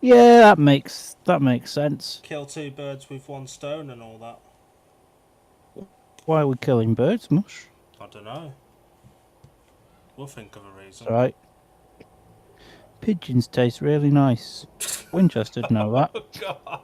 Yeah, that makes sense. Kill two birds with one stone and all that. Why are we killing birds, Mush? I don't know. We'll think of a It's reason. alright. Pigeons taste really nice. Winchester'd know that. Oh God.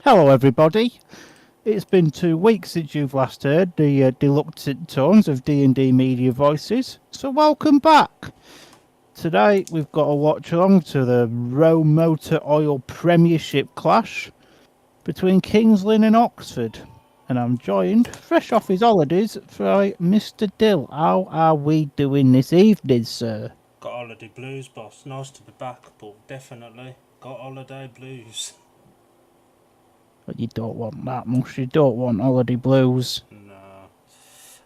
Hello, everybody. It's been 2 weeks since you've last heard the deluxe tones of D&D Media Voices, so welcome back. Today we've got a watch along to the Row Motor Oil Premiership clash between Kings Lynn and Oxford, and I'm joined, fresh off his holidays, by Mr. Dill. How are we doing this evening, sir? Got holiday blues, boss. Nice to be back, but definitely got holiday blues. But you don't want that much. You don't want holiday blues. No.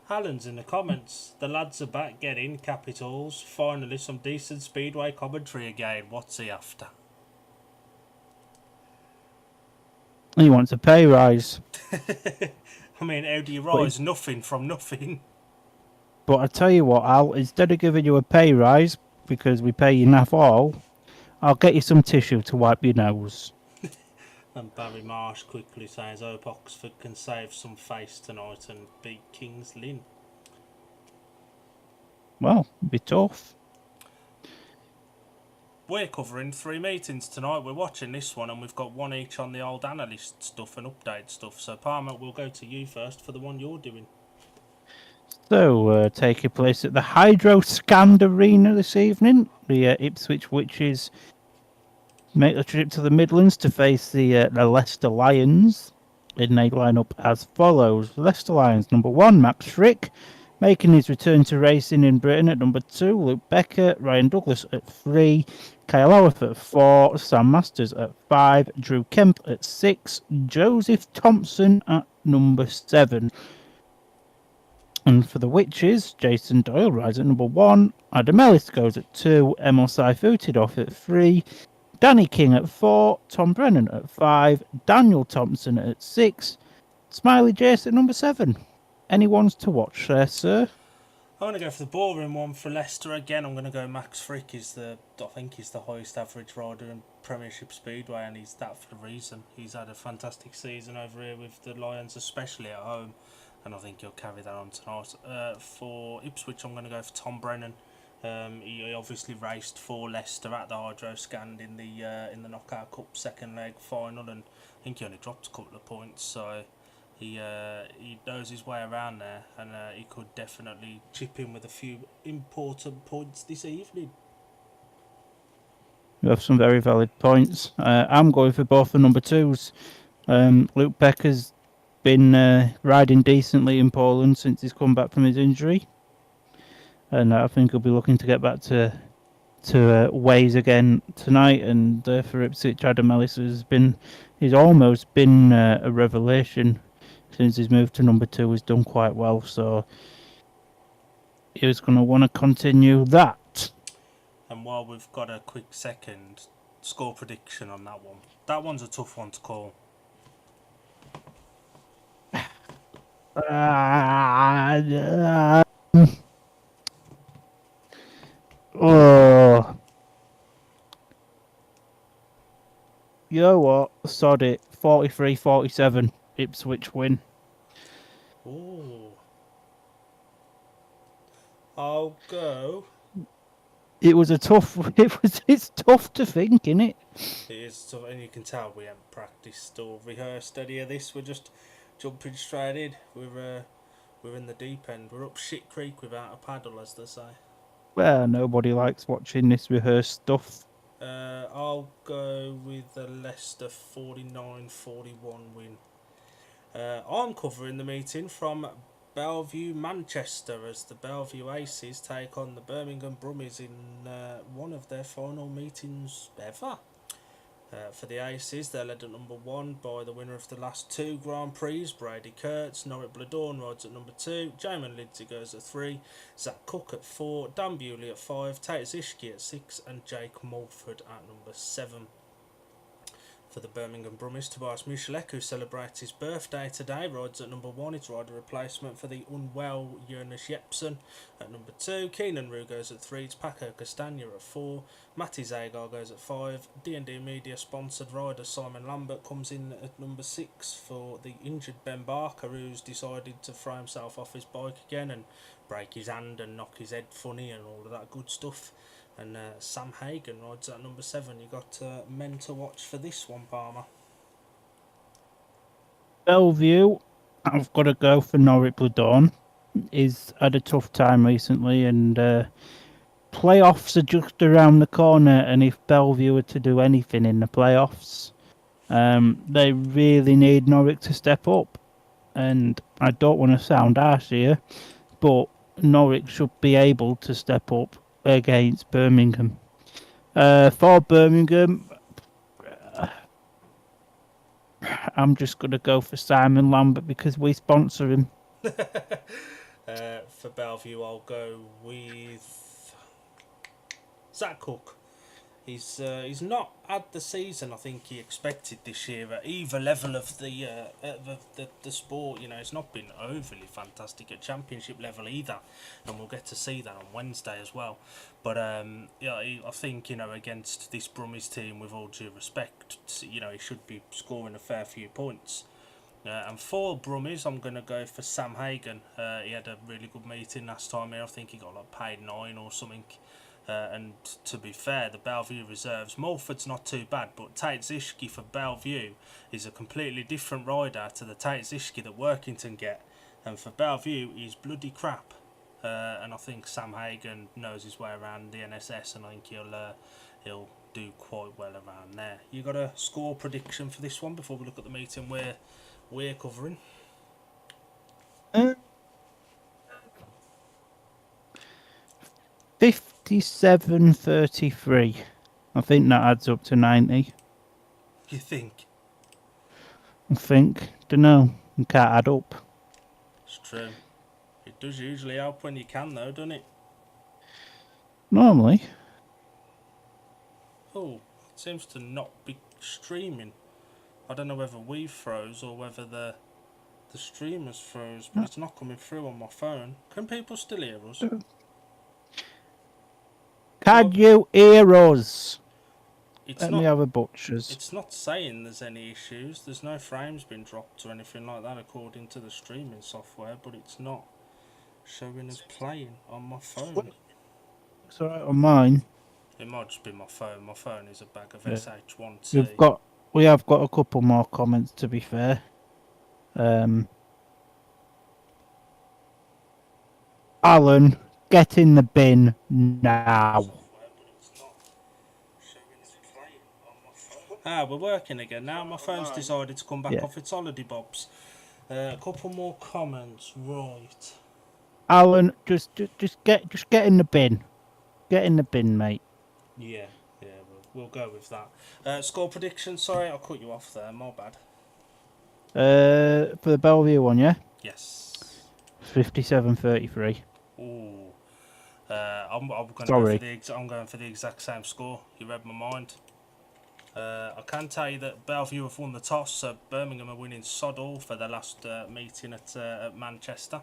Alan's in the comments. The lads are back getting capitals. Finally, some decent speedway commentary again. What's he after? He wants a pay rise. I mean, how do you But rise nothing from nothing? But I tell you what, Al, instead of giving you a pay rise because we pay you naff all, I'll get you some tissue to wipe your nose. And Barry Marsh quickly says, hope Oxford can save some face tonight and beat Kings Lynn. Well, it'd be tough. We're covering 3 meetings tonight. We're watching this one and we've got one each on the old analyst stuff and update stuff. So, Palmer, we'll go to you first for the one you're doing. So, taking place at the Hydro Scand Arena this evening, the Ipswich Witches make the trip to the Midlands to face the Leicester Lions. And they line up as follows. Leicester Lions, number 1, Max Frick. Making his return to racing in Britain at number 2, Luke Becker, Ryan Douglas at 3, Kyle Howarth at 4, Sam Masters at 5, Drew Kemp at 6, Joseph Thompson at number 7. And for the Witches, Jason Doyle rides at number 1, Adam Ellis goes at 2, Emil Saifuted off at 3, Danny King at 4, Tom Brennan at 5, Daniel Thompson at 6, Smiley Jace at number 7. Anyone's to watch there, sir? I'm going to go for the boring one for Leicester again. I'm going to go Max Frick. I think he's the highest average rider in Premiership Speedway, and he's that for a reason. He's had a fantastic season over here with the Lions, especially at home, and I think he'll carry that on tonight. For Ipswich, I'm going to go for Tom Brennan. He obviously raced for Leicester at the Hydro Scand in the Knockout Cup second leg final, and I think he only dropped a couple of points, so he knows his way around there, and he could definitely chip in with a few important points this evening. You have some very valid points. I'm going for both the number 2s. Luke Becker's been riding decently in Poland since he's come back from his injury, and I think he'll be looking to get back to ways again tonight. And for Ipswich, Adam Ellis he's almost been a revelation since he's moved to number 2. He's done quite well, so he's going to want to continue that. And while we've got a quick second, score prediction on that one. That one's a tough one to call. Oh, you know what? Sod it. 43-47. Ipswich win. Ooh. I'll go. It's tough to think, innit? It is tough, and you can tell we haven't practiced or rehearsed any of this. We're just jumping straight in. We're in the deep end. We're up shit creek without a paddle, as they say. Well, nobody likes watching this rehearsed stuff. I'll go with the Leicester 49-41 win. I'm covering the meeting from Bellevue, Manchester, as the Bellevue Aces take on the Birmingham Brummies in one of their final meetings ever. For the Aces, they're led at number 1 by the winner of the last 2 Grand Prix, Brady Kurtz. Norrit Bladorn rides at number 2, Jamin Lindsay goes at 3, Zach Cook at 4, Dan Bewley at 5, Tate Zishki at 6, and Jake Mulford at number 7. For the Birmingham Brummies, Tobias Michalek, who celebrates his birthday today, rides at number 1. It's rider replacement for the unwell Jonas Jepsen at number 2. Keenan Rue goes at 3. It's Paco Castagna at 4. Matty Zagar goes at 5. D&D Media sponsored rider Simon Lambert comes in at number 6 for the injured Ben Barker, who's decided to throw himself off his bike again and break his hand and knock his head funny and all of that good stuff. And Sam Hagen rides at number 7. You got men to watch for this one, Palmer. Bellevue, I've got to go for Norrit Bladorn. He's had a tough time recently, and playoffs are just around the corner. And if Bellevue were to do anything in the playoffs, they really need Norwich to step up. And I don't want to sound harsh here, but Norwich should be able to step up against Birmingham. For Birmingham, I'm just going to go for Simon Lambert because we sponsor him. For Bellevue, I'll go with Zach Cook. He's not had the season I think he expected this year at either level of the sport. You know, it's not been overly fantastic at championship level either, and we'll get to see that on Wednesday as well. But yeah, I think, you know, against this Brummies team, with all due respect, you know, he should be scoring a fair few points. And for Brummies, I'm going to go for Sam Hagen. He had a really good meeting last time here. I think he got like paid 9 or something. And to be fair, the Bellevue reserves, Mulford's not too bad, but Tate Zishki for Bellevue is a completely different rider to the Tate Zishki that Workington get. And for Bellevue, he's bloody crap. And I think Sam Hagen knows his way around the NSS, and I think he'll do quite well around there. You got a score prediction for this one before we look at the meeting we're covering? 87-33. I think that adds up to 90. You think? I think. Don't know. You can't add up. It's true. It does usually help when you can, though, doesn't it? Normally. Oh, it seems to not be streaming. I don't know whether we froze or whether the streamers froze, but it's not coming through on my phone. Can people still hear us? Can you hear us? It's Let not. me have a butcher's. It's not saying there's any issues. There's no frames been dropped or anything like that according to the streaming software, but it's not showing as playing on my phone. It's alright on mine. It might just be my phone. My phone is a bag of Yeah. SH1T. We have got a couple more comments, to be fair. Alan, get in the bin now. Ah, we're working again now. My phone's decided to come back Yeah. off its holiday bobs. A couple more comments, right? Alan, just get in the bin. Get in the bin, mate. Yeah, we'll go with that. Score prediction. Sorry, I'll cut you off there. My bad. For the Bellevue one, yeah? Yes. 57-33. Ooh. I'm going for the exact same score. You read my mind. I can tell you that Bellevue have won the toss, so Birmingham are winning sod all for their last meeting at Manchester.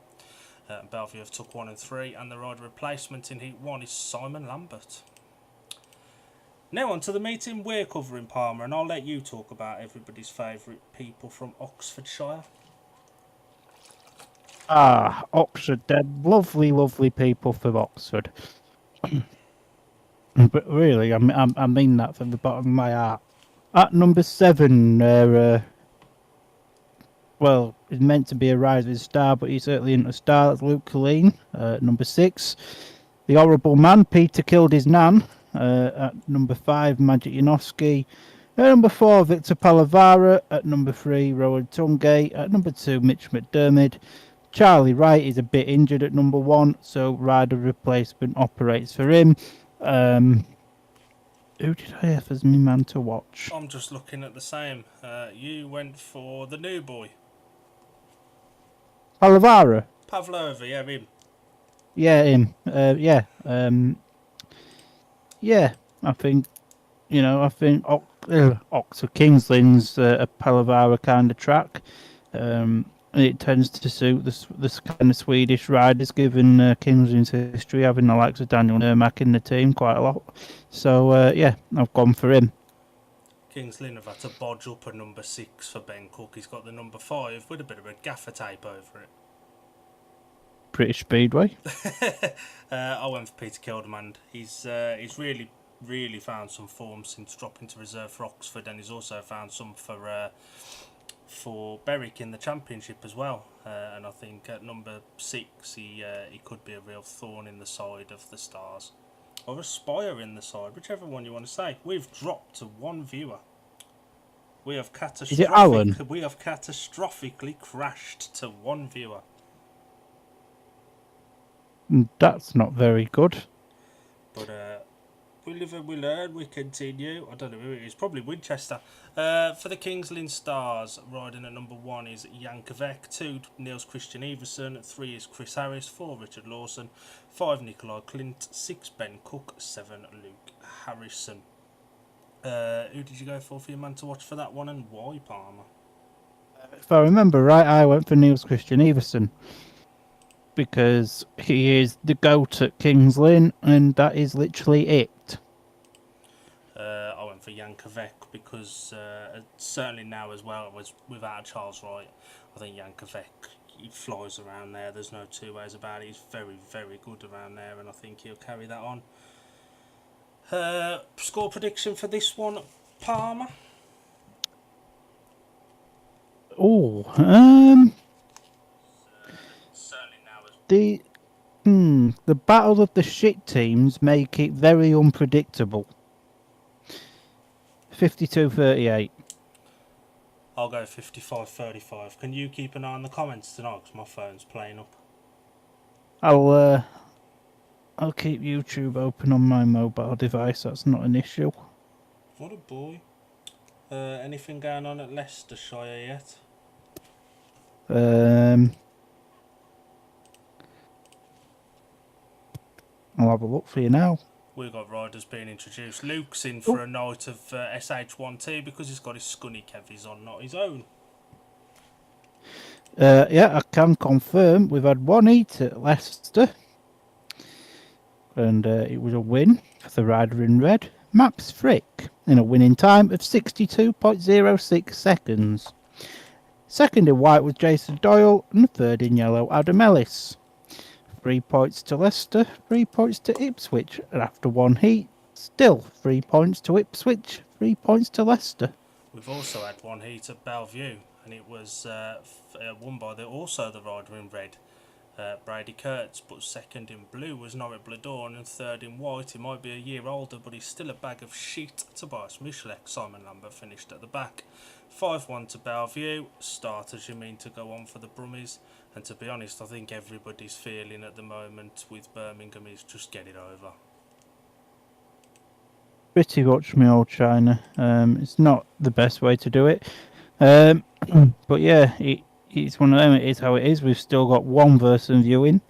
Bellevue have took 1 and 3, and the rider replacement in Heat 1 is Simon Lambert. Now on to the meeting we're covering, Palmer, and I'll let you talk about everybody's favourite people from Oxfordshire. Ah, Oxford. They're lovely, lovely people from Oxford. But really, I mean that from the bottom of my heart. At number 7, well, he's meant to be a rising star, but he's certainly isn't a star. That's Luke Colleen. Number 6, the horrible man, Peter killed his nan. At number 5, Magic Yanowski. At number 4, Victor Palavara. At number 3, Rowan Tungay. At number 2, Mitch McDermott. Charlie Wright is a bit injured at number 1, so rider replacement operates for him. Who did I have as my man to watch? I'm just looking at the same. You went for the new boy. Palavara. Pavlova, yeah, him. Yeah, him. Yeah, I think, Oxford Kings Lynn's a Palavara kind of track. It tends to suit this kind of Swedish riders, given Kings Lynn's history, having the likes of Daniel Nermack in the team quite a lot. So, yeah, I've gone for him. Kings Lynn have had to bodge up a number 6 for Ben Cook. He's got the number 5 with a bit of a gaffer tape over it. British Speedway. I went for Peter Kilderman. He's really, really found some form since dropping to reserve for Oxford, and he's also found some for Berwick in the Championship as well. And I think at number 6 he could be a real thorn in the side of the Stars, or a spire in the side, whichever one you want to say. We've dropped to 1 viewer. We have catastrophically crashed to 1 viewer. That's not very good. But we live and we learn, we continue. I don't know who it is, probably Winchester. For the Kings Lynn Stars, riding at number 1 is Jankovic, 2 Niels Christian Everson, 3 is Chris Harris, 4 Richard Lawson, 5 Nikolai Clint, 6 Ben Cook, 7 Luke Harrison. Who did you go for your man to watch for that one, and why, Palmer? If I remember right, I went for Niels Christian Everson, because he is the GOAT at Kings Lynn, and that is literally it. I went for Jankovic because certainly now as well, was without Charles Wright, I think Jankovic, he flies around there. There's no two ways about it. He's very, very good around there, and I think he'll carry that on. Score prediction for this one, Palmer? The battle of the shit teams make it very unpredictable. 52-38. I'll go 55-35. Can you keep an eye on the comments tonight, because my phone's playing up? I'll I'll keep YouTube open on my mobile device. That's not an issue. What a boy. Anything going on at Leicestershire yet? I'll have a look for you now. We've got riders being introduced. Luke's in Oh. for a night of SH1T because he's got his scunny kevies on, not his own. Yeah, I can confirm we've had one heat at Leicester. And it was a win for the rider in red, Maps Frick, in a winning time of 62.06 seconds. Second in white was Jason Doyle, and third in yellow, Adam Ellis. 3 points to Leicester, 3 points to Ipswich, and after one heat, still 3 points to Ipswich, 3 points to Leicester. We've also had one heat at Bellevue, and it was won by also the rider in red, Brady Kurtz, but second in blue was Norrit Bladorn, and third in white. He might be a year older, but he's still a bag of shit. Tobias Michalek. Simon Lambert finished at the back. 5-1 to Bellevue. Starters, you mean, to go on for the Brummies. And to be honest, I think everybody's feeling at the moment with Birmingham is just get it over. Pretty much me old China. It's not the best way to do it. But yeah, it's one of them. It is how it is. We've still got one person viewing,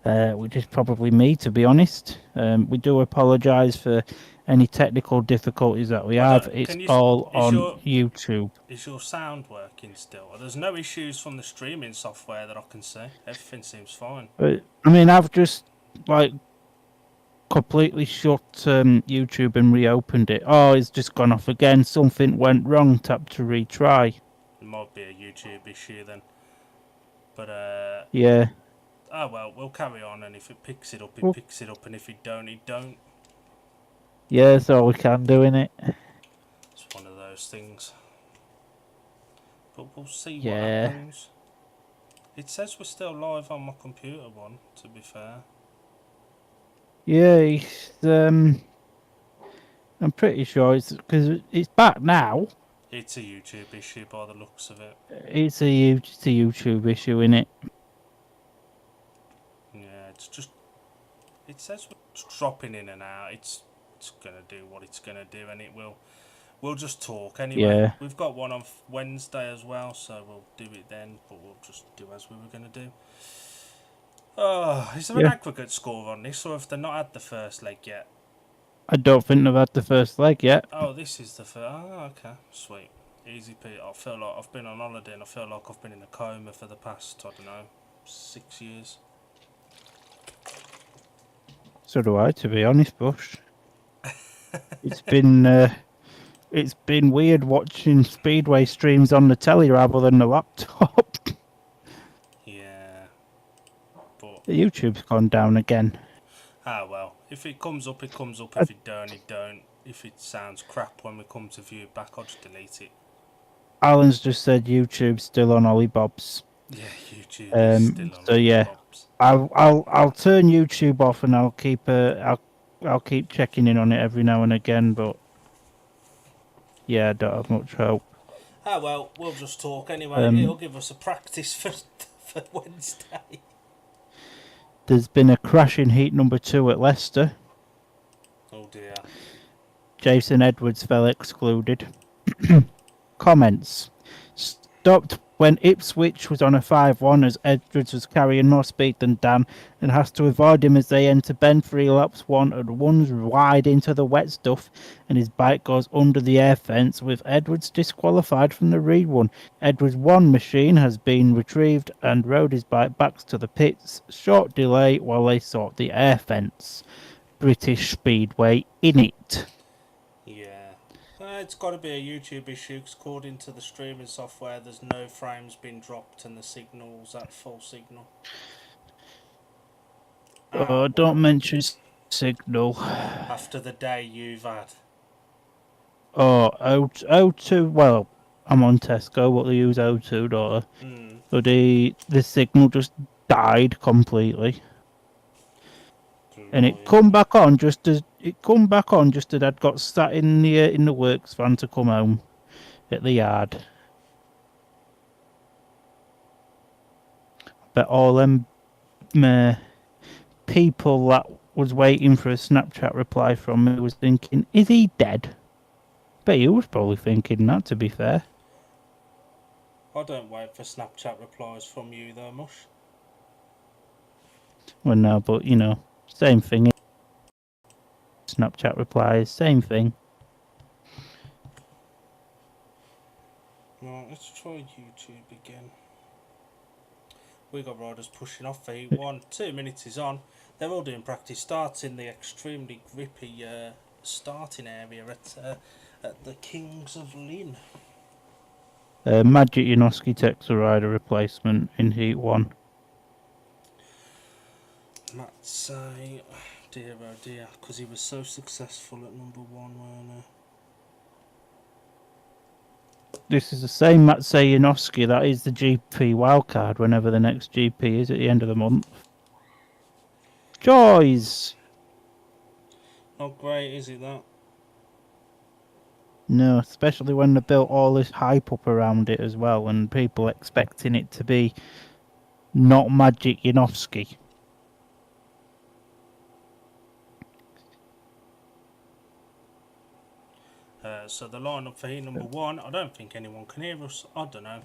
which is probably me, to be honest. We do apologise for any technical difficulties that we have. It's all on YouTube. Is your sound working still? There's no issues from the streaming software that I can see. Everything seems fine. But I mean, I've just completely shut YouTube and reopened it. Oh, it's just gone off again. Something went wrong. Tap to retry. It might be a YouTube issue then. But yeah. Oh well, we'll carry on, and if it picks it up, picks it up, and if it don't, it don't. Yeah, that's all we can do, innit? It's one of those things. But we'll see what happens. It says we're still live on my computer one, to be fair. Yeah, I'm pretty sure it's because it's back now. It's a YouTube issue by the looks of it. It's a YouTube issue, innit? Yeah, it's just... It says we're dropping in and out. It's going to do what it's going to do, and it will... We'll just talk anyway. Yeah. We've got one on Wednesday as well, so we'll do it then, but we'll just do as we were going to do. Oh, is there an aggregate score on this, or have they not had the first leg yet? I don't think they've had the first leg yet. Oh, this is the first. Oh, okay. Sweet. Easy, Pete. I feel like I've been on holiday and I feel like I've been in a coma for the past, I don't know, 6 years. So do I, to be honest, Bush. It's been weird watching Speedway streams on the telly rather than the laptop. Yeah. But YouTube's gone down again. Ah, well. If it comes up, it comes up. If it don't, it don't. If it sounds crap when we come to view it back, I'll just delete it. Alan's just said YouTube's still on Ollie Bob's. Yeah, YouTube is still on Ollie Bob's. I'll turn YouTube off and I'll keep checking in on it every now and again, but yeah, I don't have much hope. Ah, well, we'll just talk anyway. It'll give us a practice for Wednesday. There's been a crash in heat number 2 at Leicester. Oh dear. Jason Edwards fell excluded. Comments. Stopped when Ipswich was on a 5-1 as Edwards was carrying more speed than Dan and has to avoid him as they enter bend 3 laps 1 and runs wide into the wet stuff and his bike goes under the air fence with Edwards disqualified from the rerun. Edwards' one machine has been retrieved and rode his bike back to the pits. Short delay while they sort the air fence. British Speedway in it. Yeah. It's got to be a YouTube issue because according to the streaming software there's no frames been dropped and the signal's at full signal. Oh, don't mention signal. After the day you've had. Oh, O2, well, I'm on Tesco, but they use O2, don't they? But the signal just died completely. And it come back on just as I'd got sat in the works van to come home at the yard. But all them people that was waiting for a Snapchat reply from me was thinking, is he dead? Bet you was probably thinking that, to be fair. I don't wait for Snapchat replies from you though, Mush. Well, no, but, you know, same thing. Snapchat replies, same thing. Right, let's try YouTube again. We got riders pushing off for heat 1. 2 minutes is on. They're all doing practice starts in the extremely grippy starting area at the Kings of Lynn. Magic Janoski takes a rider replacement in Heat 1. Matt say, dear oh dear, because he was so successful at number 1, weren't This is the same Matsei Janoski that is the GP wildcard whenever the next GP is at the end of the month. Joys! Not great, is it, that? No, especially when they built all this hype up around it as well, and people expecting it to be not Magic Janoski. So the lineup for heat number 1, I don't think anyone can hear us, I don't know.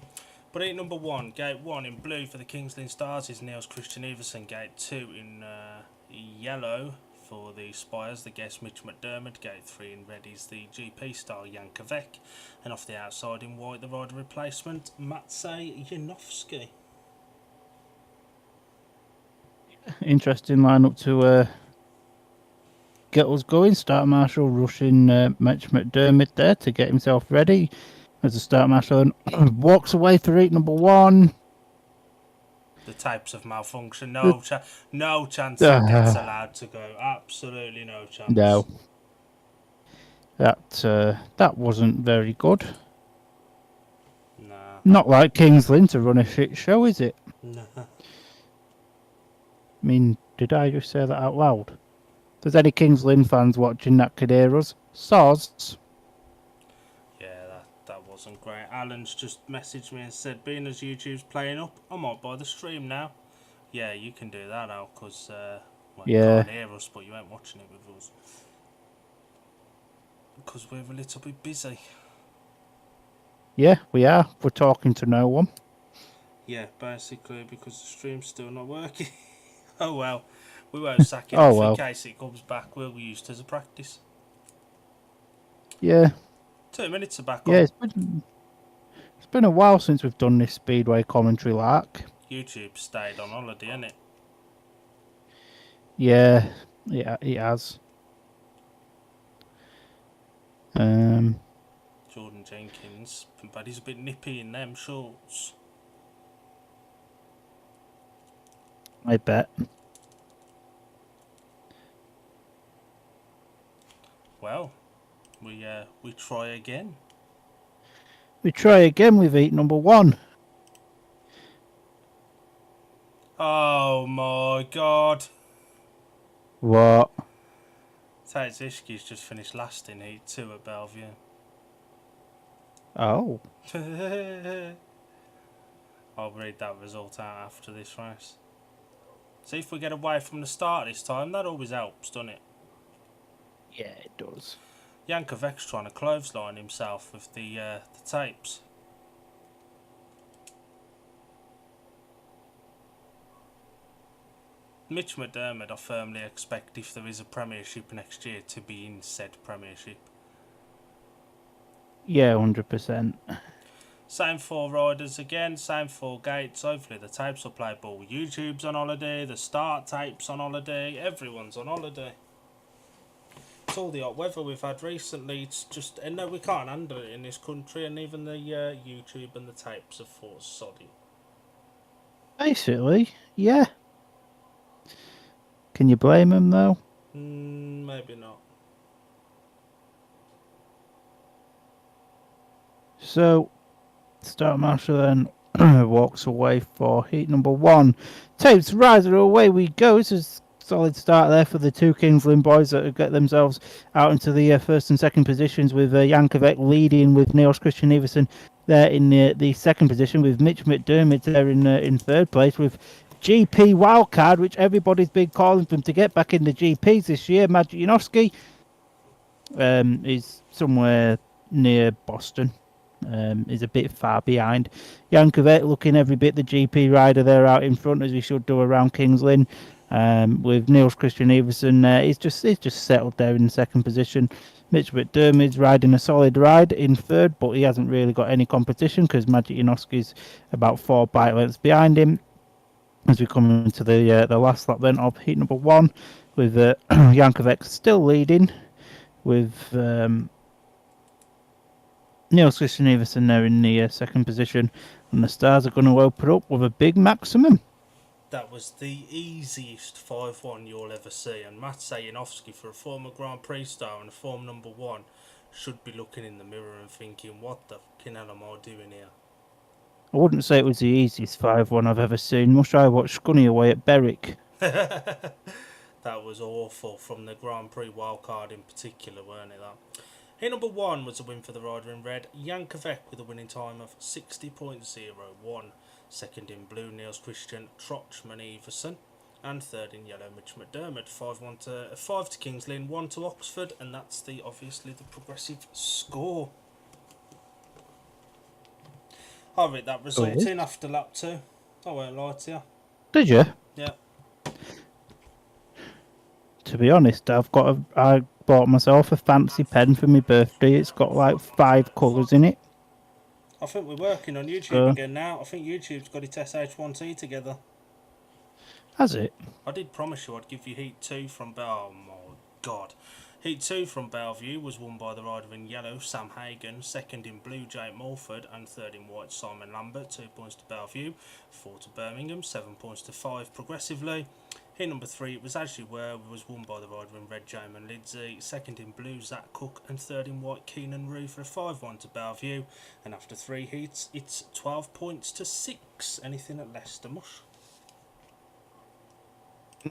But heat number 1, gate 1 in blue for the Kings Lynn Stars is Niels Christian Everson. Gate 2 in yellow for the Spires, the guest Mitch McDermott. Gate 3 in red is the GP star Jan Kvek. And off the outside in white, the rider replacement, Matsei Janowski. Interesting lineup to get us going. Start Marshal rushing Mitch McDermott there to get himself ready as a start marshal and walks away for heat number 1. The types of malfunction, no chance it gets allowed to go. Absolutely no chance. No. That wasn't very good. Nah. Not like Kings Lynn to run a shit show, is it? Nah. I mean, did I just say that out loud? If there's any Kings Lynn fans watching that could hear us, soz. Yeah, that wasn't great. Alan's just messaged me and said, being as YouTube's playing up, I might buy the stream now. Yeah, you can do that, Al, because you can't hear us, but you ain't watching it with us. Because we're a little bit busy. Yeah, we are. We're talking to no one. Yeah, basically, because the stream's still not working. Oh well, we won't sack it off in case it comes back. We'll use it as a practice. Yeah. 2 minutes are back on. Yeah, it's been a while since we've done this Speedway commentary lark. YouTube stayed on holiday, hasn't it? Yeah, it has. Jordan Jenkins, but he's a bit nippy in them shorts. I bet. Well, we try again. We try again with heat number 1. Oh my god. What? Tajzishki's just finished last in heat 2 at Bellevue. Oh. I'll read that result out after this race. See if we get away from the start this time. That always helps, doesn't it? Yeah, it does. Jan Kvek's trying to clothesline himself with the tapes. Mitch McDermott, I firmly expect, if there is a Premiership next year, to be in said Premiership. Yeah, 100%. Same 4 riders again, same 4 gates. Hopefully the tapes will play ball. YouTube's on holiday, the start tapes on holiday, everyone's on holiday. It's all the hot weather we've had recently. It's just, and no, we can't handle it in this country, and even the YouTube and the tapes are for soddy. Basically, yeah. Can you blame him though? Maybe not. So, Start Marshal then walks away for heat number 1. Tapes riser, away we go. This is a solid start there for the 2 Kings Lynn boys that get themselves out into the first and second positions, with Jan Kvek leading with Niels Christian Everson there in the second position, with Mitch McDermott there in third place, with GP wildcard, which everybody's been calling for him to get back in the GPs this year. Magic Janoski is somewhere near Boston. Is a bit far behind. Jankovic looking every bit the GP rider there out in front, as he should do around Kings Lynn. With Niels Christian Everson, he's just settled there in second position. Mitch McDermott's riding a solid ride in third, but he hasn't really got any competition because Magic Janoski's about 4 bike lengths behind him. As we come into the last lap then of heat number 1, with Jankovic still leading, with Niels Christian Everson there in the second position, and the Stars are going to open up with a big maximum. That was the easiest 5-1 you'll ever see, and Matt Sayanovsky, for a former Grand Prix star and a form number 1, should be looking in the mirror and thinking, what the fucking hell am I doing here? I wouldn't say it was the easiest 5-1 I've ever seen. Must I watch Scunny away at Berwick? That was awful, from the Grand Prix wildcard in particular, weren't it, that? Heat number 1 was a win for the rider in red, Jankovic, with a winning time of 60.01. Second in blue, Niels Christian Trotchman Everson. And third in yellow, Mitch McDermott. 5 to Kings Lynn, 1 to Oxford, and that's obviously the progressive score. I read that result in after lap 2. I won't lie to you. Did you? Yeah. To be honest, I bought myself a fancy pen for my birthday. It's got like 5 colours in it. I think we're working on YouTube again now. I think YouTube's got its SH1T together. Has it? I did promise you I'd give you Heat 2 from Belle. Oh my god. Heat 2 from Bellevue was won by the rider in yellow, Sam Hagan. Second in blue, Jake Mulford. And third in white, Simon Lambert. 2 points to Bellevue, 4 to Birmingham, 7 points to 5 progressively. Heat number 3, it was As You Were, was won by the rider in red, Jamin Lidsey. Second in blue, Zach Cook. And third in white, Keenan Rue, for a 5-1 to Bellevue. And after 3 heats, it's 12 points to 6. Anything at Leicester, Mush?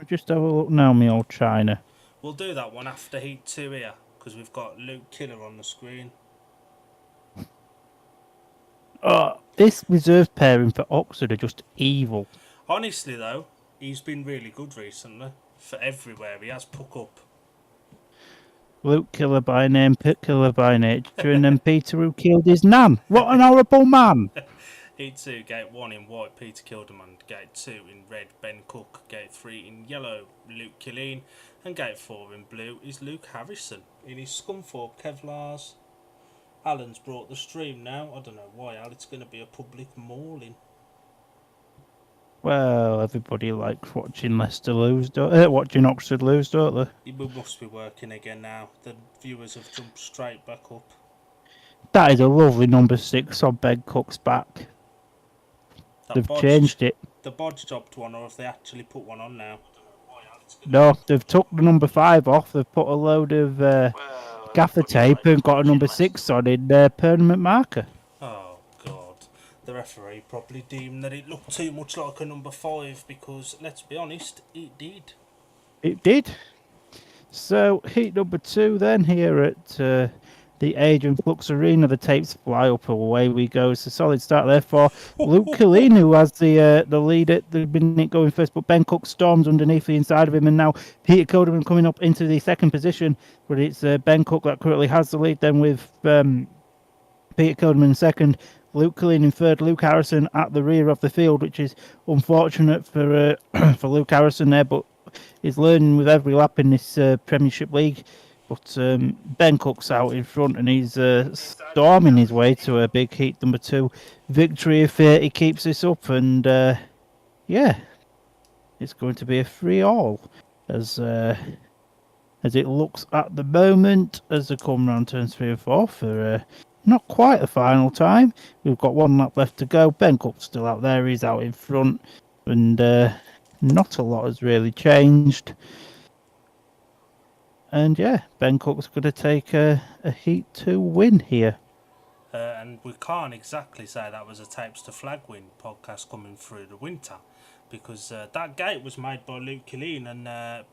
Just have a look now, me old China. We'll do that one after Heat 2 here, because we've got Luke Killer on the screen. This reserve pairing for Oxford are just evil. Honestly, though, he's been really good recently. For everywhere, he has puck up. Luke Killer by name, Pit Killer by nature, and then Peter who killed his nan. What an horrible man! Heat 2, Gate 1 in white, Peter Kilderman. Gate 2 in red, Ben Cook. Gate 3 in yellow, Luke Killeen. And Gate 4 in blue is Luke Harrison. In his Scunthorpe Kevlars. Alan's brought the stream now. I don't know why, Al. It's going to be a public mauling. Well, everybody likes watching Leicester lose, watching Oxford lose, don't they? We must be working again now. The viewers have jumped straight back up. That is a lovely number 6 on Ben Cook's back. They've changed it. The bodge jobbed one, or have they actually put one on now? No, they've took the number 5 off. They've put a load of gaffer tape and got a number 6 on in their permanent marker. Oh, God. The referee probably deemed that it looked too much like a number 5 because, let's be honest, it did. It did. So, heat number 2 then here at the Adrian Flux Arena. The tapes fly up, away we go. It's a solid start there for Luke Killeen, who has the lead at the minute going first, but Ben Cook storms underneath the inside of him, and now Peter Kilderman coming up into the second position, but it's Ben Cook that currently has the lead then, with Peter Kilderman in second, Luke Killeen in third, Luke Harrison at the rear of the field, which is unfortunate for for Luke Harrison there, but he's learning with every lap in this Premiership League. But Ben Cook's out in front, and he's storming his way to a big heat number 2 victory if he keeps this up. And yeah, it's going to be a free all as it looks at the moment as they come round turns 3 and 4 for not quite the final time. We've got 1 lap left to go. Ben Cook's still out there; he's out in front, and not a lot has really changed. And yeah, Ben Cook's going to take a Heat 2 win here. And we can't exactly say that was a Tapes to Flag Win podcast coming through the winter, because that gate was made by Luke Killeen, and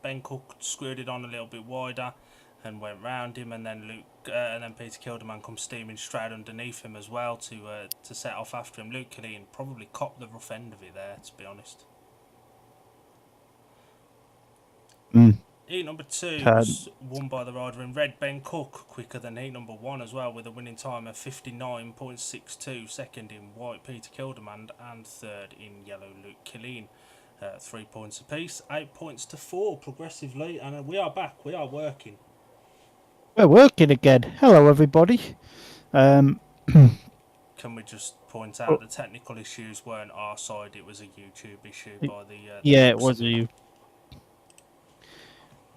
Ben Cook screwed it on a little bit wider and went round him, and then Peter Kilderman comes steaming straight underneath him as well to set off after him. Luke Killeen probably copped the rough end of it there, to be honest. Mm, Heat number 2 can was won by the rider in red, Ben Cook, quicker than heat number 1 as well, with a winning time of 59.62. Second in white, Peter Kildemand, and third in yellow, Luke Killeen. 3 points apiece, 8 points to 4 progressively, and we are back, we are working. we're working again. Hello, everybody. Can we just point out the technical issues weren't our side, it was a YouTube issue by the Yeah, it looks was of it. you.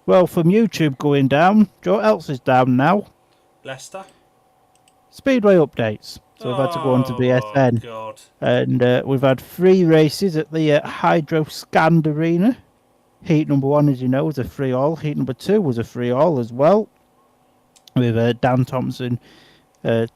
Well, from YouTube going down, what else is down now? Leicester? Speedway updates. So we've had to go on to Oh, BSN. God. And we've had 3 races at the Hydro Scand Arena. Heat number 1, as you know, was a free all. Heat number 2 was a free all as well. With Dan Thompson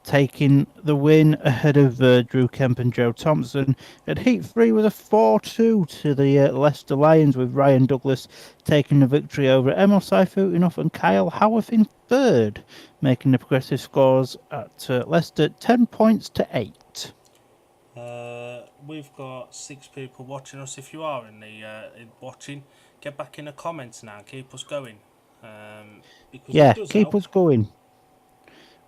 taking the win ahead of Drew Kemp and Joe Thompson. At Heat 3 was a 4-2 to the Leicester Lions, with Ryan Douglas taking the victory over Emil Saifutinov and Kyle Howarth in third, making the progressive scores at Leicester 10 points to 8. We've got 6 people watching us. If you are in the watching, get back in the comments now and keep us going. Because Yeah, it does keep help. us going.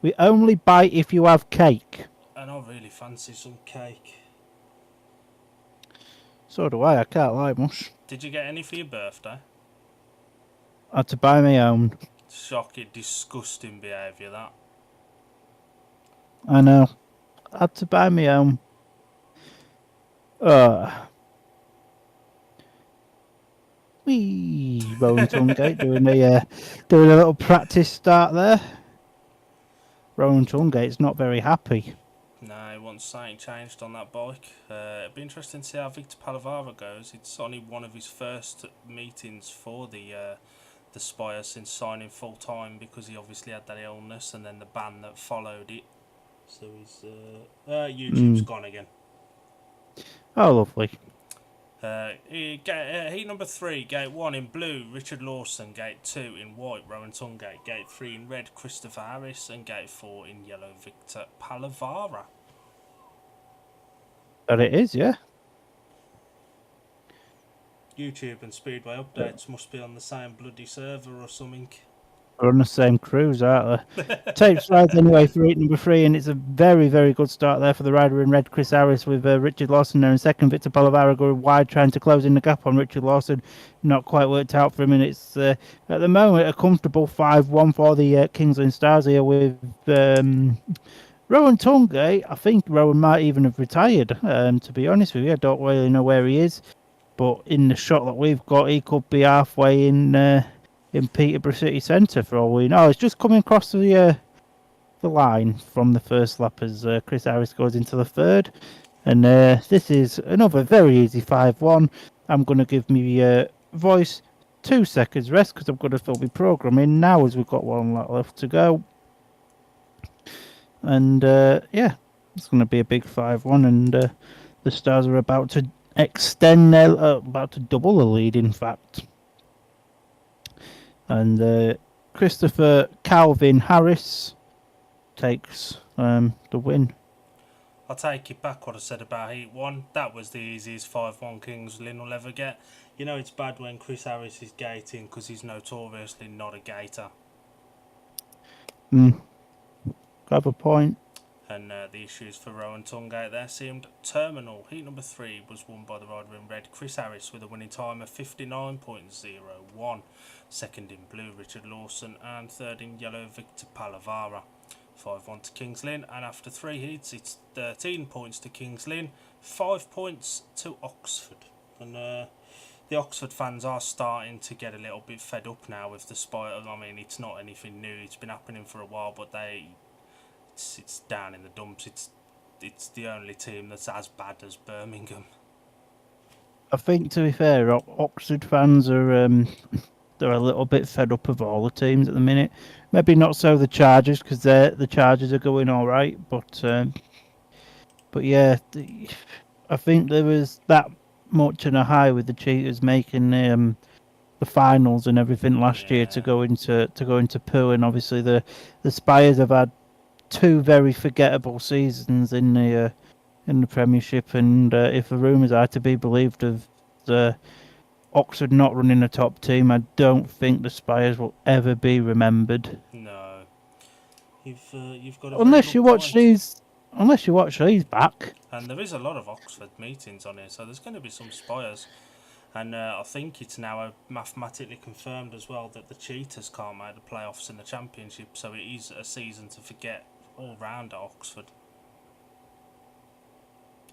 We only bite if you have cake. And I really fancy some cake. So do I can't lie much. Did you get any for your birthday? I had to buy my own. Shocking, disgusting behaviour, that. I know. I had to buy my own. Wee, Rowan Tungate doing a little practice start there. Rowan Tungate's not very happy. No, he wants something changed on that bike. It'd be interesting to see how Victor Palavara goes. It's only one of his first meetings for the Spires since signing full time, because he obviously had that illness and then the ban that followed it. So his YouTube's gone again. Oh, lovely. Heat number 3, gate 1 in blue, Richard Lawson. Gate 2 in white, Rowan Tungate. Gate 3 in red, Christopher Harris. And gate 4 in yellow, Victor Palavara. That it is, yeah. YouTube and Speedway updates must be on the same bloody server or something. We're on the same cruise, aren't they? Tape slides anyway for heat number 3, and it's a very, very good start there for the rider in red, Chris Harris, with Richard Lawson there in second. Victor Palavara going wide, trying to close in the gap on Richard Lawson. Not quite worked out for him, and it's at the moment a comfortable 5-1 for the Kings Lynn Stars here, with Rowan Tungate. I think Rowan might even have retired, to be honest with you. I don't really know where he is, but in the shot that we've got, he could be halfway in Peterborough City Centre for all we know. It's just coming across the line from the first lap as Chris Harris goes into the third. And this is another very easy 5-1. I'm going to give me voice 2 seconds rest, because I'm going to fill my programme in now as we've got 1 lap left to go. And yeah, it's going to be a big 5-1, and the Stars are about to extend their, about to double the lead, in fact. And Christopher Calvin Harris takes the win. I'll take it back what I said about Heat 1. That was the easiest 5-1 Kings Lynn will ever get. You know it's bad when Chris Harris is gating, because he's notoriously not a gator. Have a point. And the issues for Rowan Tungate there seemed terminal. Heat number 3 was won by the rider in red, Chris Harris, with a winning time of 59.01. Second in blue, Richard Lawson, and third in yellow, Victor Palavara. 5-1 to Kings Lynn, and after 3 heats, it's 13 points to Kings Lynn, 5 points to Oxford. And the Oxford fans are starting to get a little bit fed up now with the Spires. I mean, it's not anything new, it's been happening for a while, but it's down in the dumps. It's the only team that's as bad as Birmingham. I think, to be fair, Oxford fans are they're a little bit fed up of all the teams at the minute. Maybe not so the Chargers, because the Chargers are going all right, but yeah, I think there was that much in a high with the Cheetahs making the finals and everything last year to go into Pooh, and obviously the Spires have had 2 very forgettable seasons in the Premiership, and if the rumours are to be believed of Oxford not running a top team, I don't think the Spires will ever be remembered. No, you've got a very Unless you good watch point. these, unless you watch these back. And there is a lot of Oxford meetings on here, so there's going to be some Spires. And I think it's now mathematically confirmed as well that the Cheetahs can't make the playoffs in the Championship, so it is a season to forget all round at Oxford.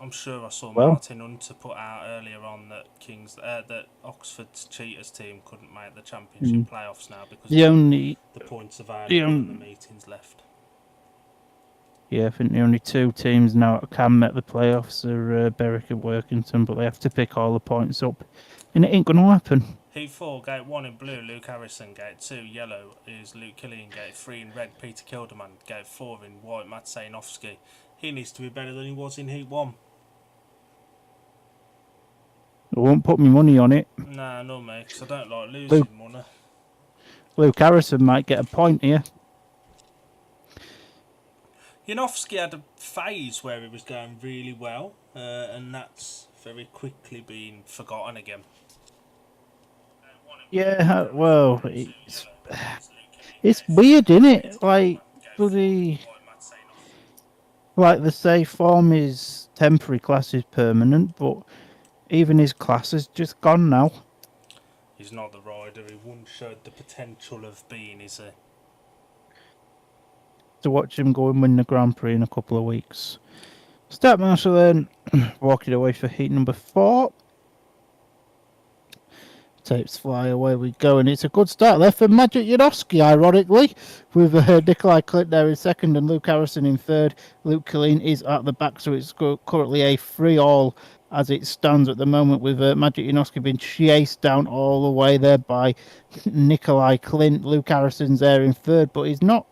I'm sure I saw Well, Martin Hunter put out earlier on that that Oxford's Cheetahs team couldn't make the Championship playoffs now because the of only, the points the available and the only, meetings left. yeah, I think the only two teams now that can make the playoffs are Berwick and Workington, but they have to pick all the points up, and it ain't going to happen. Heat 4, Gate 1 in blue, Luke Harrison. Gate 2, yellow, is Luke Killian. Gate 3 in red, Peter Kilderman. Gate 4 in white, Matt Sainovsky. He needs to be better than he was in Heat 1. I won't put my money on it. Nah, no mate, because I don't like losing money. Luke Harrison might get a point here. Janowski had a phase where he was going really well, and that's very quickly been forgotten again. Yeah, well, it's weird, isn't it? Like, bloody, like they say, form is temporary, class is permanent, but even his class has just gone now. He's not the rider he once showed the potential of being, is he? To watch him go and win the Grand Prix in a couple of weeks. Start Marshall then walking away for heat number 4. Tapes fly away we go, and it's a good start there for Magic Janowski, ironically, with Nikolai Clint there in second and Luke Harrison in third. Luke Killeen is at the back, so it's currently a 3-all as it stands at the moment, with Magic Janowski being chased down all the way there by Nikolai Clint. Luke Harrison's there in third, but he's not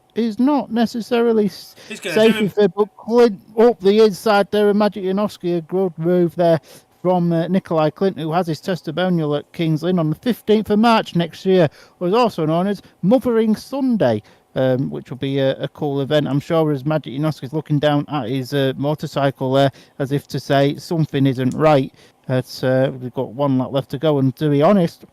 necessarily safe in third, but Clint up the inside there, and Magic Janowski, a good move there from Nikolai Clint, who has his testimonial at Kings Lynn on the 15th of March next year, was also known as Mothering Sunday, which will be a cool event, I'm sure, as Magic Janowski is looking down at his motorcycle there, as if to say something isn't right. We've got one lap left to go, and to be honest,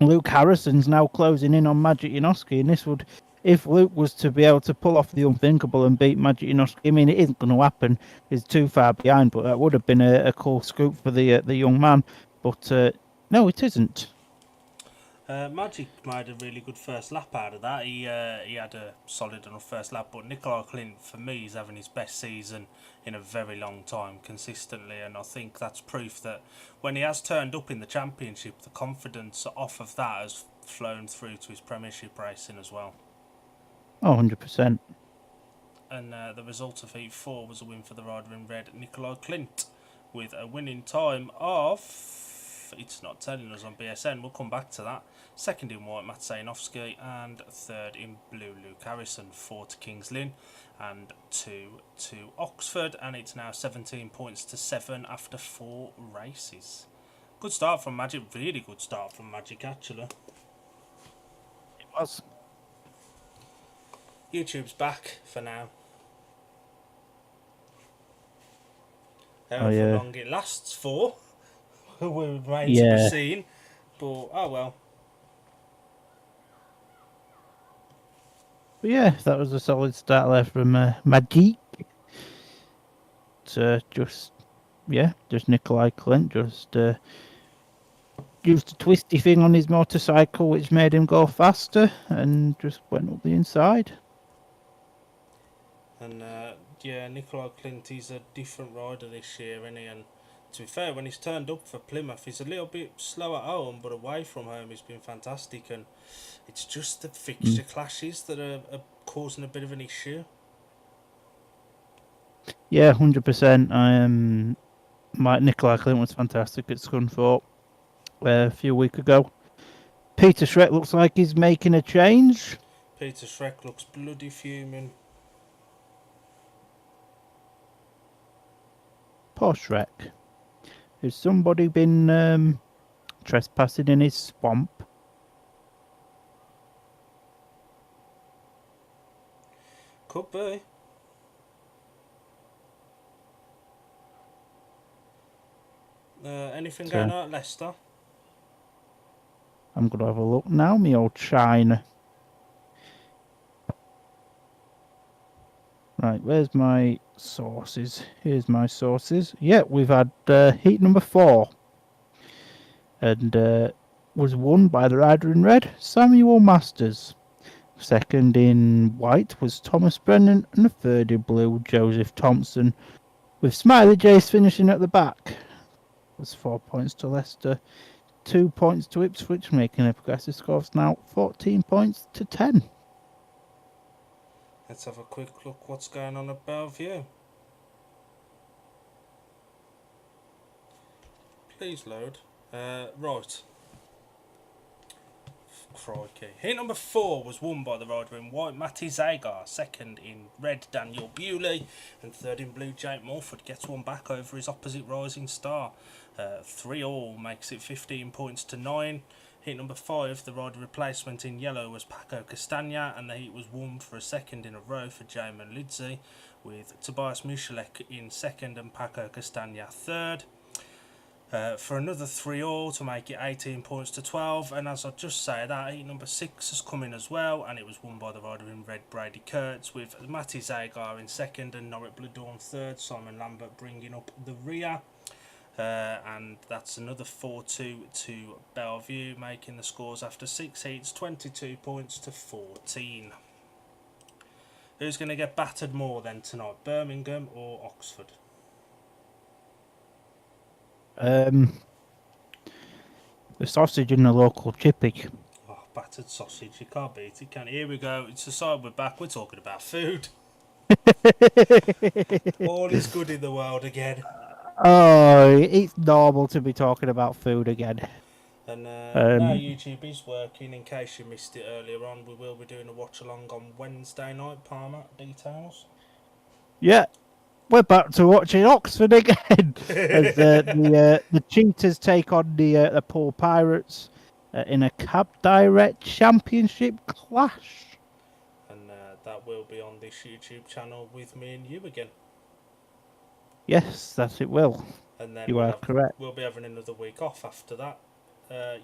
Luke Harrison's now closing in on Magic Janowski, and this would, if Luke was to be able to pull off the unthinkable and beat Magic Janowski, I mean, it isn't going to happen. He's too far behind, but that would have been a cool scoop for the young man. But no, it isn't. Magic made a really good first lap out of that. He had a solid enough first lap, but Nikolai Clint, for me, is having his best season in a very long time, consistently, and I think that's proof that when he has turned up in the Championship, the confidence off of that has flown through to his Premiership racing as well. Oh, 100%. And the result of Heat 4 was a win for the rider in red, Nikolai Clint, with a winning time of... It's not telling us on BSN, we'll come back to that. Second in white, Matt Sainovsky, and third in blue, Luke Harrison. 4 to Kings Lynn and 2 to Oxford, and it's now 17 points to 7 after 4 races. Good start from Magic, really good start from Magic, actually. It was. YouTube's back for now. Oh, However long it lasts for will remain to be seen, but oh well. But yeah, that was a solid start there from Magic. Just Nikolai Clint just used a twisty thing on his motorcycle which made him go faster and just went up the inside. And Nikolai Clint, he's a different rider this year, isn't he? And to be fair, when he's turned up for Plymouth, he's a little bit slow at home, but away from home he's been fantastic. And it's just the fixture clashes that are causing a bit of an issue. Yeah, 100%. Nikolai Clint was fantastic at Scunthorpe a few weeks ago. Peter Schreck looks like he's making a change. Peter Schreck looks bloody fuming. Poor Shrek. Has somebody been trespassing in his swamp? Could be. Anything going on at Leicester? I'm going to have a look now, me old China. Right, where's my sources? Here's my sources. Yeah, we've had heat number 4. And was won by the rider in red, Samuel Masters. Second in white was Thomas Brennan, and the third in blue, Joseph Thompson, with Smiley Jace finishing at the back. That's 4 points to Leicester, 2 points to Ipswich, making a progressive score now 14 points to 10. Let's have a quick look what's going on at Bellevue. Please load. Right. Crikey. Heat number 4 was won by the rider in white, Matty Zagar. Second in red, Daniel Bewley. And third in blue, Jake Morford gets one back over his opposite rising star. 3-all makes it 15 points to 9. Heat number 5, the rider replacement in yellow was Paco Castagna, and the heat was won for a second in a row for Jamin Lidsey, with Tobias Muszalek in second and Paco Castagna third. For another 3-all to make it 18 points to 12, and as I just say that, heat number 6 has come in as well, and it was won by the rider in red, Brady Kurtz, with Matty Zagar in second and Norrit Bladorn third, Simon Lambert bringing up the rear. And that's another 4-2 to Bellevue, making the scores after 6 heats 22 points to 14. Who's going to get battered more then tonight, Birmingham or Oxford? The sausage in the local chippy. Oh, battered sausage, you can't beat it, can you? Here we go, it's the side we're back, we're talking about food. All is good in the world again. Oh, it's normal to be talking about food again. And now YouTube is working, in case you missed it earlier on, we will be doing a watch along on Wednesday night. Palmer, details? Yeah, we're back to watching Oxford again. As the Cheetahs take on the Poor Pirates in a Cab Direct Championship clash. And that will be on this YouTube channel with me and you again. Yes, that it will. And then You are correct. We'll be having another week off after that.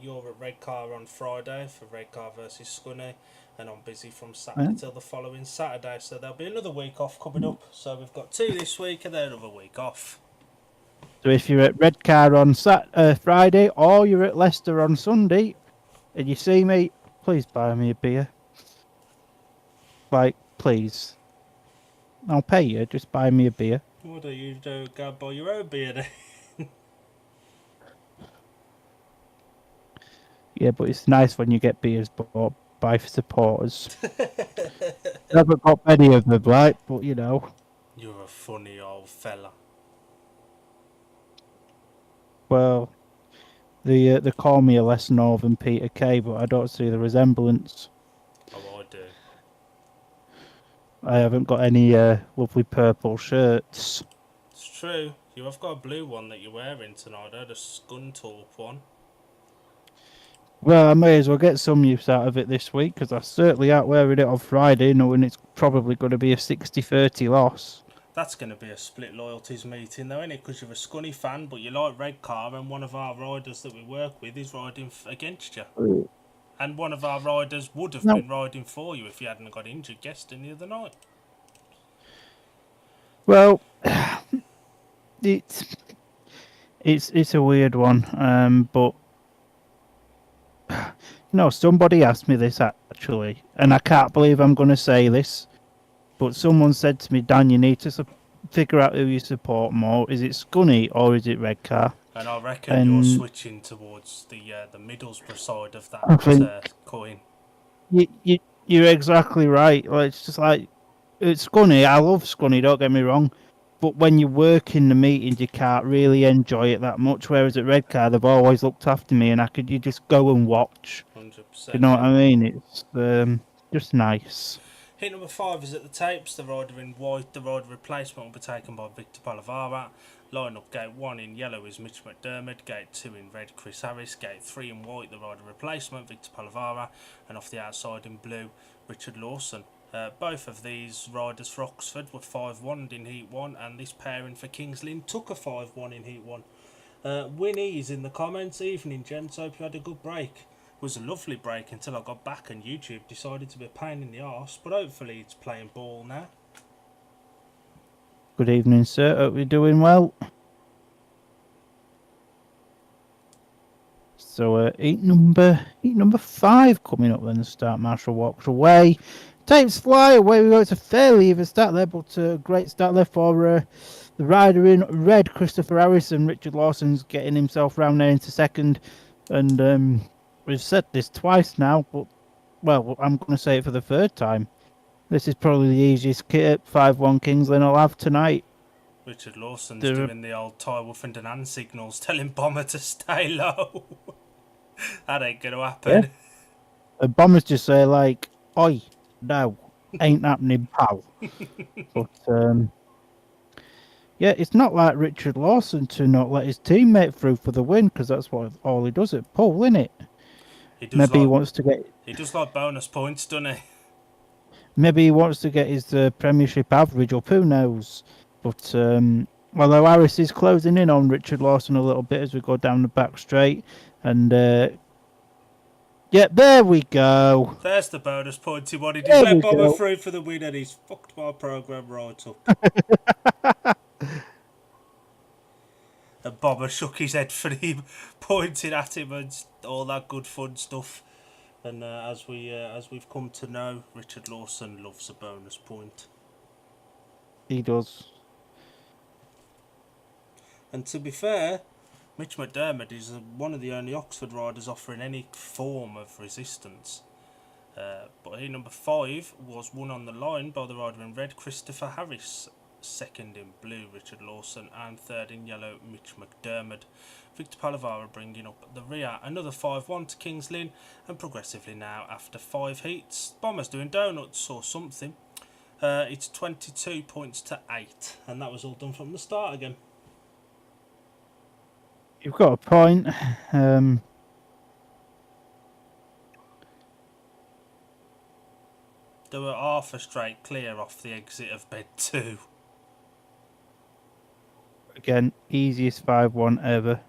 You're at Redcar on Friday for Redcar versus Scunny, and I'm busy from Saturday till the following Saturday, so there'll be another week off coming up. So we've got 2 this week and then another week off. So if you're at Redcar on Friday, or you're at Leicester on Sunday, and you see me, please buy me a beer. Like, please. I'll pay you, just buy me a beer. What do you do? Go buy your own beer then? Yeah, but it's nice when you get beers bought by supporters. Never got many of them, right? But you know. You're a funny old fella. Well, they call me a less northern Peter Kay, but I don't see the resemblance. Oh, I do. I haven't got any lovely purple shirts. It's true. You have got a blue one that you're wearing tonight, the Scunthorpe one. Well, I may as well get some use out of it this week, because I certainly out wearing it on Friday, knowing it's probably going to be a 60-30 loss. That's going to be a split loyalties meeting though, isn't it? Because you're a Scunny fan, but you like Redcar, and one of our riders that we work with is riding against you. And one of our riders would have been riding for you if you hadn't got injured guesting the other night. Well, it's a weird one, but somebody asked me this actually, and I can't believe I'm going to say this, but someone said to me, Dan, you need to figure out who you support more. Is it Scunny or is it Redcar? And I reckon you're switching towards the Middlesbrough side of that coin. You're exactly right. Like, it's just like, it's Scunny. I love Scunny, don't get me wrong. But when you work in the meetings, you can't really enjoy it that much. Whereas at Redcar, they've always looked after me, and you just go and watch. 100%. You know what I mean? It's just nice. Hit number 5 is at the tapes. The rider in white, the rider replacement will be taken by Victor Palavara. Line up gate 1 in yellow is Mitch McDermott. Gate 2 in red, Chris Harris. Gate 3 in white, the rider replacement, Victor Palavara. And off the outside in blue, Richard Lawson. Both of these riders for Oxford were 5-1 in Heat 1, and this pairing for Kings Lynn took a 5-1 in Heat 1. Winnie's in the comments. Evening, gents. Hope you had a good break. was a lovely break until I got back and YouTube decided to be a pain in the arse, but hopefully it's playing ball now. Good evening, sir. Hope you're doing well. So, heat number 5 coming up then. The start. Marshall walks away. Tapes fly away. We go. It's a fairly even start there, but a great start there for the rider in red, Christopher Harris, and Richard Lawson's getting himself round there into second. And we've said this twice now, but well, I'm going to say it for the third time. This is probably the easiest kit 5-1 Kings Lynn will have tonight. Richard Lawson's doing the old Ty Wolfenden hand signals, telling Bomber to stay low. That ain't going to happen. Yeah. The Bombers just say, like, oi, no, ain't happening, pal. But, yeah, it's not like Richard Lawson to not let his teammate through for the win, because that's what all he does at Pole, isn't it? Maybe he wants to get... He does like bonus points, doesn't he? Maybe he wants to get his Premiership average up, who knows? But, although Harris is closing in on Richard Lawson a little bit as we go down the back straight, and... yeah, there we go. There's the bonus point he wanted. He's let Bomber through for the win and he's fucked my programme right up. And Bomber shook his head for him, pointing at him and all that good fun stuff. And as we've come to know, Richard Lawson loves a bonus point. He does. And to be fair, Mitch McDermott is one of the only Oxford riders offering any form of resistance. But heat number 5 was won on the line by the rider in red, Christopher Harris. Second in blue, Richard Lawson, and third in yellow, Mitch McDermott. Victor Palavara bringing up the rear. Another 5-1 to Kings Lynn, and progressively now after 5 heats. Bombers doing donuts or something. It's 22 points to 8, and that was all done from the start again. You've got a point. They were half a straight clear off the exit of bed 2. Again, easiest 5-1 ever.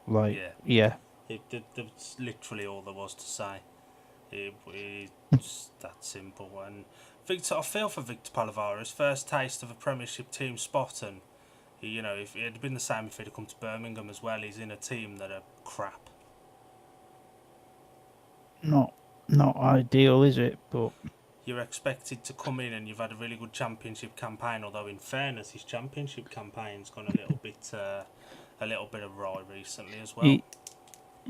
Like, yeah. That's literally all there was to say. It's that simple. And Victor, I feel for Victor Palavara's first taste of a Premiership team spot, and you know, if it had been the same if he'd come to Birmingham as well. He's in a team that are crap. Not ideal, is it? But you're expected to come in and you've had a really good Championship campaign. Although, in fairness, his Championship campaign's gone a little bit awry recently as well.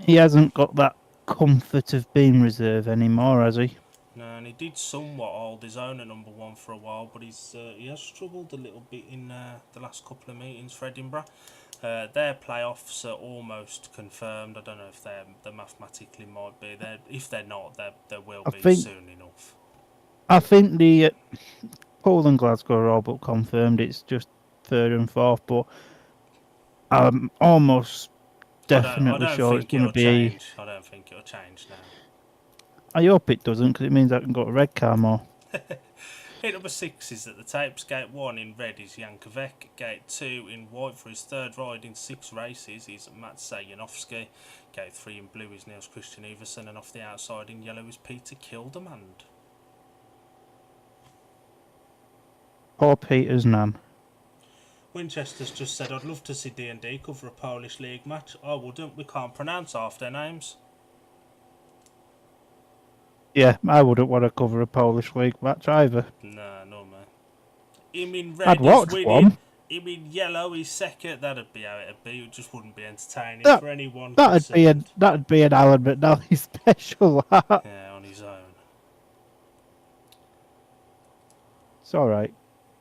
He hasn't got that comfort of being reserve anymore, has he? No, and he did somewhat hold his own at number 1 for a while, but he has struggled a little bit in the last couple of meetings for Edinburgh. Their playoffs are almost confirmed. I don't know if they mathematically might be. If they're not, they will be soon enough. I think the Paul and Glasgow are all but confirmed. It's just 3rd and 4th, but I'm almost definitely sure it's going to be. I don't think it'll change now. I hope it doesn't, because it means I can go to red car more. Hit number 6 is at the tapes. Gate 1 in red is Yankovic. Gate 2 in white for his 3rd ride in 6 races is Matt Sayanovsky. Gate 3 in blue is Niels Christian Everson, and off the outside in yellow is Peter Kildemand. Poor Peter's nan. Winchester's just said, I'd love to see D&D cover a Polish league match. I wouldn't. We can't pronounce half their names. Yeah, I wouldn't want to cover a Polish league match either. No, man. Him in red I'd watch is winning. One. Him in yellow is second. That'd be how it'd be. It just wouldn't be entertaining for anyone. That'd be an Alan McNally special. Yeah, on his own. It's all right.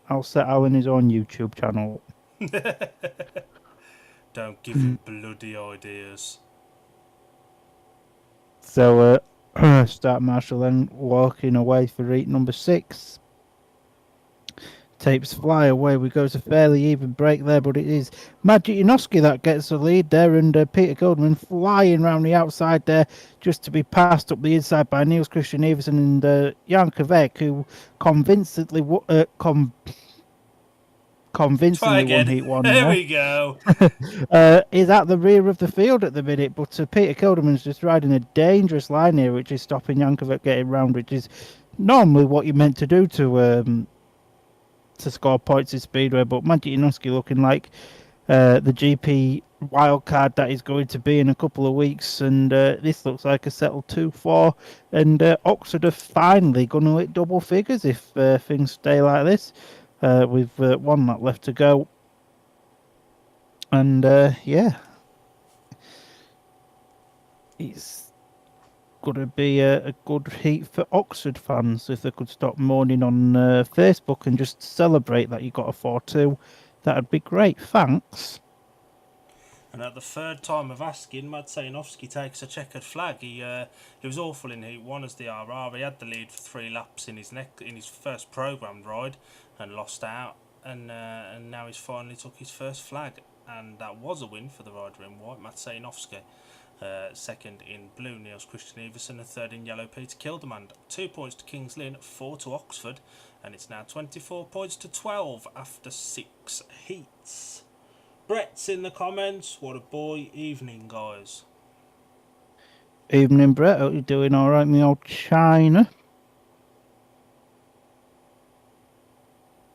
I'll set Alan his own YouTube channel. Don't give him bloody ideas. So, start Marshall then walking away for heat number 6. Tapes fly away. We go to fairly even break there, but it is Magic Janoski that gets the lead there, and Peter Goldman flying round the outside there, just to be passed up the inside by Niels Christian Everson Try convincingly won again. Heat 1 There there. we go. Is at the rear of the field at the minute, but Peter Kilderman's just riding a dangerous line here, which is stopping Yankovic getting round, which is normally what you're meant to do to score points in Speedway. But Magic Inoski looking like the GP wildcard that is going to be in a couple of weeks, and this looks like a settled 2-4, and Oxford are finally going to hit double figures if things stay like this, with 1 lap left to go. And yeah, it's going to be a good heat for Oxford fans. If they could stop moaning on Facebook and just celebrate that you got a 4-2, that'd be great. Thanks. And at the third time of asking, Madsejinovski takes a checkered flag. He was awful in Heat 1 as the RR. He had the lead for 3 laps in his first programmed ride and lost out. And now he's finally took his first flag. And that was a win for the rider in white, Madsejinovski. Second in blue, Niels Christian Everson, and third in yellow, Peter Kilderman. 2 points to Kings Lynn, 4 to Oxford. And it's now 24 points to 12 after 6 heats. Brett's in the comments. What a boy. Evening, guys. Evening, Brett. Hope you're doing all right, me old China.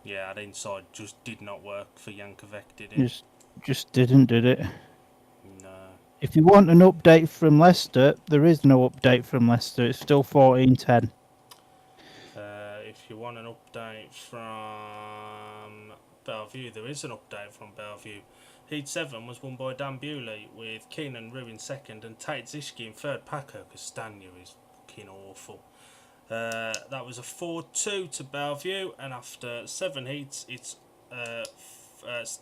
Yeah, that inside just did not work for Yankovic, did it? Just did it? No. If you want an update from Leicester, there is no update from Leicester. It's still 14-10. If you want an update from Bellevue, there is an update from Bellevue. Heat 7 was won by Dan Bewley with Keenan Rue in second and Tate Zishki in third. Paco Castagna is fucking awful. That was a 4-2 to Bellevue, and after 7 heats, it's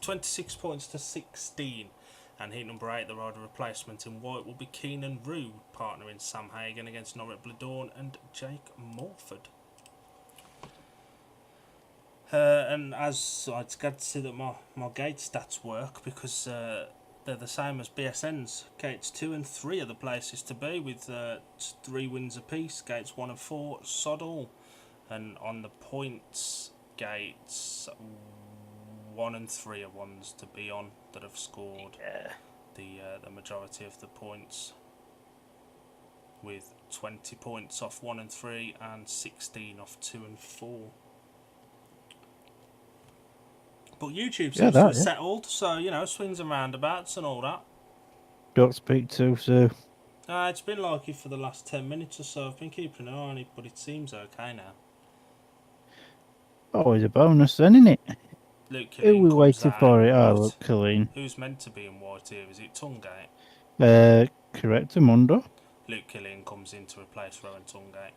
26 points to 16. And heat number 8, the rider replacement in white will be Keenan Rue, partnering Sam Hagan against Norrit Bladorn and Jake Morford. And as I'd glad to see that my gate stats work, because they're the same as BSN's. Gates 2 and 3 are the places to be, with 3 wins apiece. Gates 1 and 4, sod all. And on the points, gates 1 and 3 are ones to be on that have scored the majority of the points, with 20 points off 1 and 3 and 16 off 2 and 4. But YouTube seems to have settled, so, swings and roundabouts and all that. Don't speak too soon. It's been like it for the last 10 minutes or so. I've been keeping an eye on it, but it seems okay now. Always a bonus then, isn't it? Luke Killeen Who we waiting for it? Oh, Luke Killeen. Who's meant to be in white here? Is it Tungate? Correct, Amundo. Luke Killeen comes in to replace Rowan Tungate.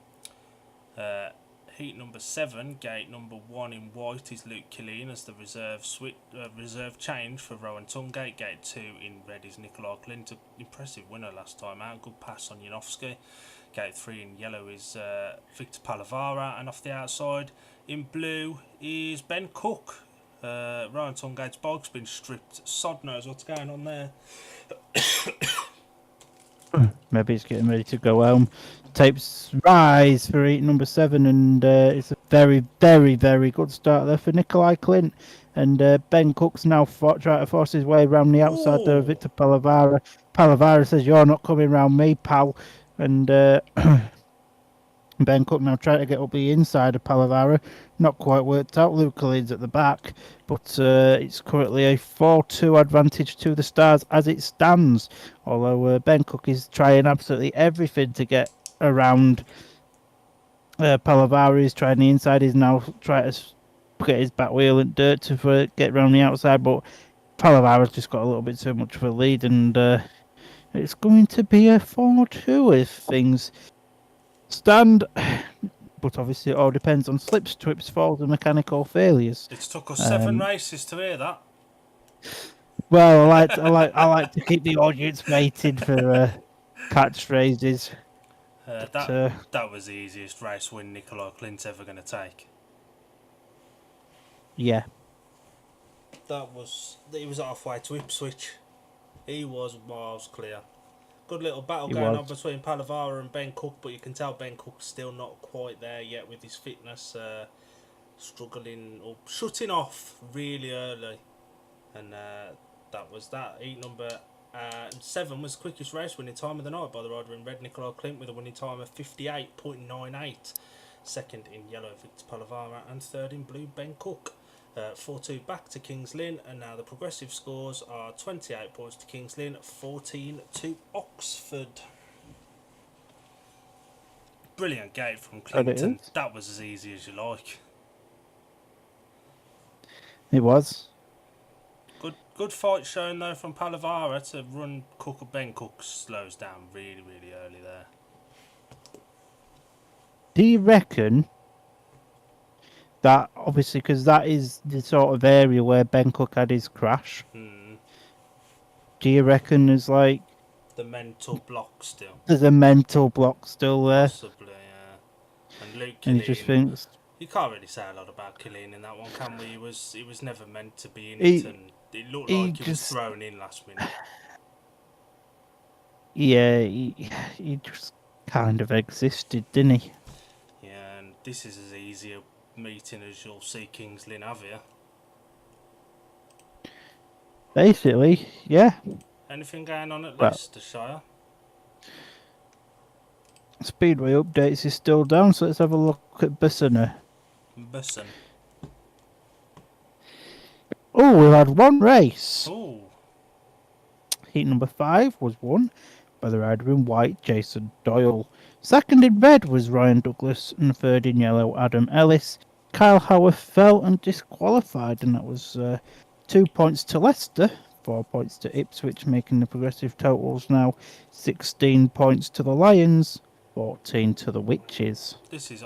Heat number 7, gate number 1 in white is Luke Killeen as the reserve change for Rowan Tungate. Gate 2 in red is Nikolai Clint, impressive winner last time out, good pass on Janowski. Gate 3 in yellow is Victor Palavara, and off the outside in blue is Ben Cook. Rowan Tungate's bike's been stripped. Sod knows what's going on there. Maybe it's getting ready to go home. Tapes rise for heat number 7, and it's a very, very, very good start there for Nikolai Clint. And Ben Cook's now trying to force his way around the outside there of Victor Palavara. Palavara says, "You're not coming round me, pal." And Ben Cook now trying to get up the inside of Palavara. Not quite worked out. Luke Killen's at the back, but it's currently a 4-2 advantage to the Stars as it stands. Although Ben Cook is trying absolutely everything to get around Palavara. He's trying the inside. He's now trying to get his back wheel in dirt to get around the outside, but Palavara's just got a little bit too much of a lead, and it's going to be a 4-2 if things stand. But obviously it all depends on slips, trips, falls and mechanical failures. It's took us 7 races to hear that. Well, I like to keep the audience waiting for catchphrases. That was the easiest race win Nikolai Clint's ever going to take. Yeah. He was halfway to Ipswich. He was miles clear. Good little battle going on between Palavara and Ben Cook, but you can tell Ben Cook's still not quite there yet with his fitness. struggling or shutting off really early, and that was that. Heat number 7 was the quickest race winning time of the night by the rider in red, Nicola Clint, with a winning time of 58.98. Second in yellow, Victor Palavara, and third in blue, Ben Cook. 4-2 back to Kings Lynn, and now the progressive scores are 28 points to Kings Lynn, 14 to Oxford. Brilliant gate from Clinton. That was as easy as you like. It was. Good fight shown though from Palavara to run Cook. Ben Cook slows down really, really early there. Do you reckon that, obviously, because that is the sort of area where Ben Cook had his crash, do you reckon there's like... the mental block still? There's a mental block still there? Possibly, yeah. And Luke And he just thinks... You can't really say a lot about Killeen in that one, can we? He was never meant to be in it, and it looked like he was thrown in last minute. Yeah, he just kind of existed, didn't he? Yeah, and this is as easy a meeting as you'll see Kings Lynn have here. Basically, yeah. Anything going on at Leicestershire? Speedway updates is still down, so let's have a look at Bussener. Oh, we've had one race. Oh. Heat number 5 was won by the rider in white, Jason Doyle. Second in red was Ryan Douglas, and third in yellow, Adam Ellis. Kyle Howarth fell and disqualified, and that was 2 points to Leicester, 4 points to Ipswich, making the progressive totals now 16 points to the Lions, 14 to the Witches.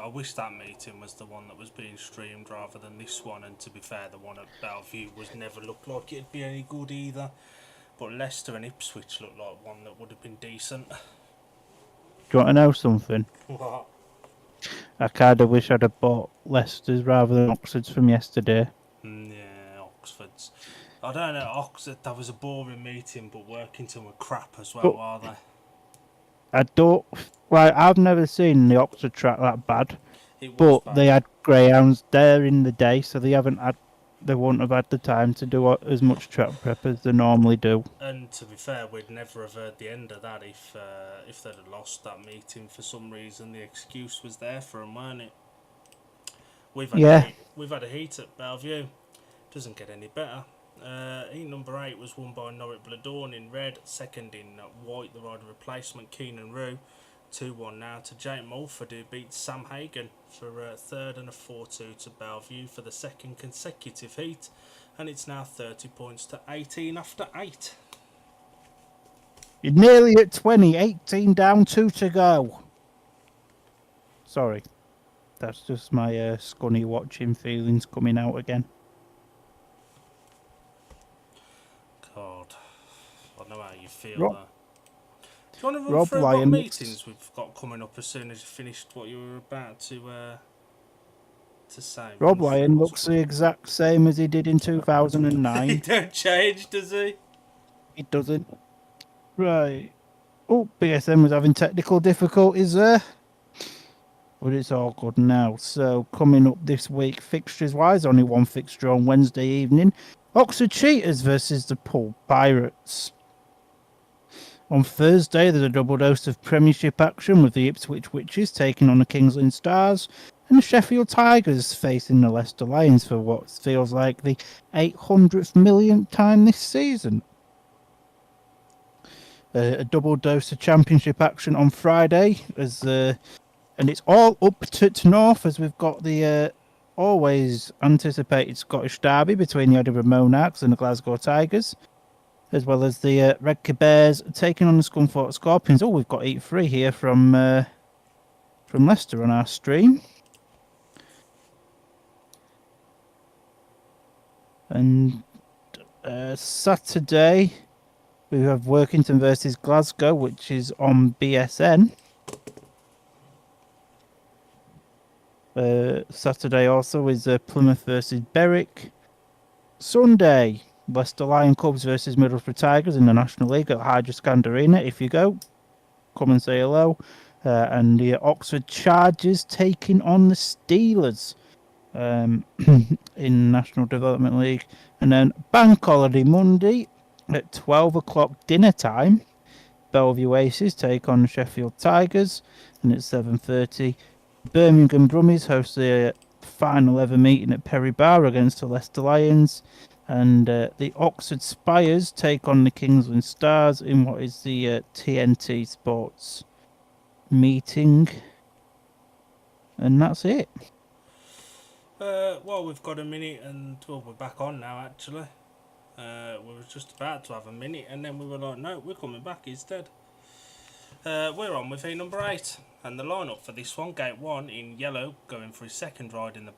I wish that meeting was the one that was being streamed rather than this one, and to be fair, the one at Bellevue never looked like it'd be any good either. But Leicester and Ipswich looked like one that would have been decent. Do you want to know something? What? I kind of wish I'd have bought Leicester's rather than Oxford's from yesterday. Yeah, Oxford's. I don't know, Oxford, that was a boring meeting, but Workington were crap as well, are they? I don't... Like, I've never seen the Oxford track that bad. But bad. They had greyhounds there in the day, so they wouldn't have had the time to do as much track prep as they normally do. And to be fair, we'd never have heard the end of that if they'd have lost that meeting for some reason. The excuse was there for them, weren't it? We've had a heat at Bellevue. Doesn't get any better. Heat number 8 was won by Norwich Bladorn in red. Second in white, the rider replacement, Keenan Rue. 2-1 now to Jake Mulford, who beat Sam Hagan for a third, and a 4-2 to Bellevue for the second consecutive heat. And it's now 30 points to 18 after 8. You're nearly at 20, 18 down, 2 to go. Sorry. That's just my scunny watching feelings coming out again. God, I know how you feel there. Do you want to run Rob through Lyon what meetings we've got coming up as soon as you finished what you were about to say? Rob Lyon looks the exact same as he did in 2009. He don't change, does he? He doesn't. Right. Oh, BSM was having technical difficulties there. But it's all good now. So, coming up this week, fixtures-wise, only one fixture on Wednesday evening. Oxford Cheetahs versus the Poole Pirates. On Thursday, there's a double dose of Premiership action with the Ipswich Witches taking on the Kings Lynn Stars and the Sheffield Tigers facing the Leicester Lions for what feels like the 800th millionth time this season. A double dose of Championship action on Friday, and it's all up to north as we've got the always anticipated Scottish derby between the Edinburgh Monarchs and the Glasgow Tigers, as well as the Redcar Bears taking on the Scunthorpe Scorpions. Oh, we've got Eat Free here from Leicester on our stream. And Saturday, we have Workington versus Glasgow, which is on BSN. Saturday also is Plymouth versus Berwick. Sunday, Leicester Lion Cubs versus Middlesbrough Tigers in the National League at Hydroscand Arena. If you go, come and say hello. And the Oxford Chargers taking on the Steelers in National Development League. And then Bank Holiday Monday at 12 o'clock dinner time. Bellevue Aces take on Sheffield Tigers. And at 7:30, Birmingham Brummies host their final ever meeting at Perry Bar against the Leicester Lions. And the Oxford Spires take on the Kings Lynn Stars in what is the TNT Sports meeting. And that's it. Well, we've got a minute, and well, we're back on now. Actually, we were just about to have a minute, and then we were like, "No, we're coming back instead." We're on with heat number 8, and the lineup for this one: Gate 1 in yellow, going for his second ride in the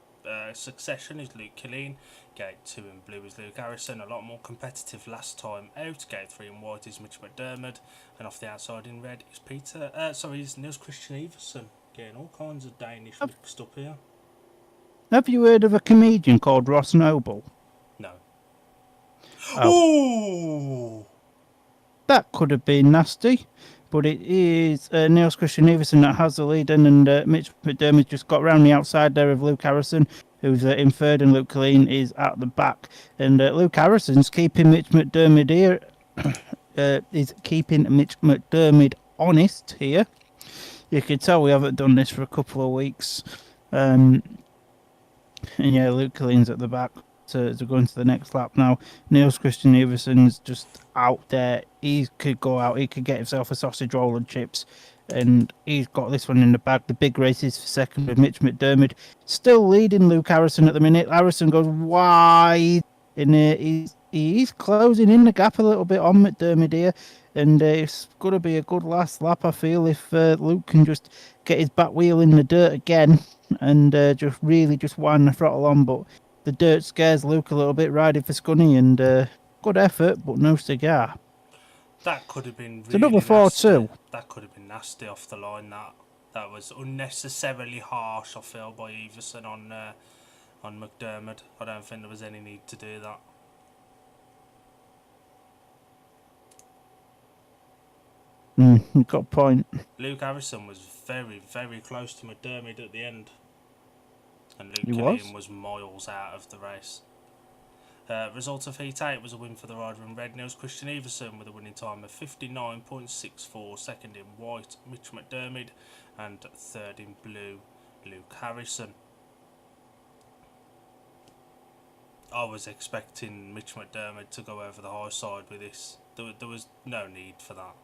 succession, is Luke Killeen. Gate 2 in blue is Luke Harrison. A lot more competitive last time out. Gate 3 in white is Mitch McDermott, and off the outside in red is is Niels Christian Everson. Getting all kinds of Danish mixed up here. Have you heard of a comedian called Ross Noble? No. Oh. Ooh! That could have been nasty, but it is Niels Christian Everson that has the lead, and Mitch McDermott just got round the outside there of Luke Harrison, who's in third, and Luke Killeen is at the back. And Luke Harrison's keeping Mitch McDermott here, is keeping Mitch McDermott honest here. You can tell we haven't done this for a couple of weeks. And yeah, Luke Killeen's at the back to go into the next lap now. Niels Christian Everson's just out there. He could go out. He could get himself a sausage roll and chips. And he's got this one in the bag. The big race is for second with Mitch McDermott. Still leading Luke Harrison at the minute. Harrison goes wide. And he's closing in the gap a little bit on McDermott here. And it's going to be a good last lap, I feel, if Luke can just get his back wheel in the dirt again and just wind the throttle on. But the dirt scares Luke a little bit, riding for Scunny, and good effort, but no cigar. That could have been really it's another 4-2. That could have been nasty off the line. That was unnecessarily harsh, I feel, by Everson on McDermott. I don't think there was any need to do that. You got a point. Luke Harrison was very, very close to McDermott at the end. And Luke He Killeen was miles out of the race. Result of Heat 8 was a win for the rider in red, Niels Christian Everson, with a winning time of 59.64. Second in white, Mitch McDermott. And third in blue, Luke Harrison. I was expecting Mitch McDermott to go over the high side with this. There was no need for that.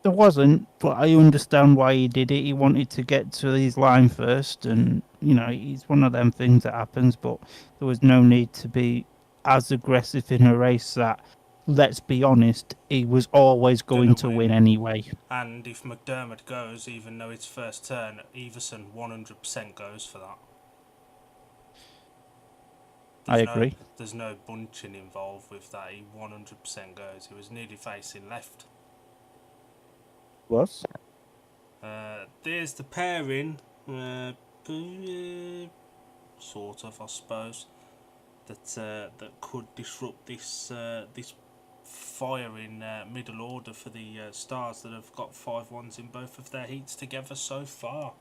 There wasn't, but I understand why he did it. He wanted to get to his line first, and it's one of them things that happens. But there was no need to be as aggressive in a race that, let's be honest, he was always going to win anyway. And if McDermott goes, even though it's first turn, Everson 100% goes for that. I agree. There's no bunching involved with that. He 100% goes. He was nearly facing left. Was? There's the pairing, sort of, I suppose, that could disrupt this fire in middle order for the Stars that have got 5-1s in both of their heats together so far.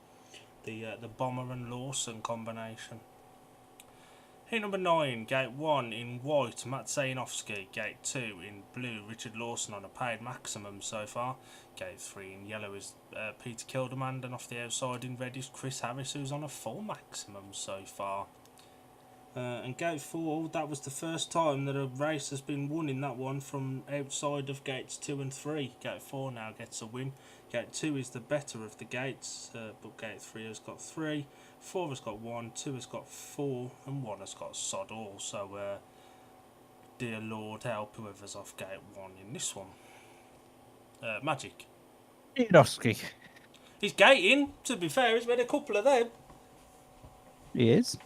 The Bomber and Lawson combination. Heat number 9, Gate 1 in white, Matt Zajanowski. Gate 2 in blue, Richard Lawson on a paid maximum so far. Gate 3 in yellow is Peter Kildemand, and off the outside in red is Chris Harris, who's on a full maximum so far. And Gate 4, that was the first time that a race has been won in that one from outside of Gates 2 and 3. Gate 4 now gets a win. Gate 2 is the better of the gates, but Gate 3 has got 3, 4 has got 1, 2 has got 4, and 1 has got sod all. So, dear Lord, help whoever's off Gate 1 in this one. Magic. Zajanowski. He's gating, to be fair, he's made a couple of them. He is.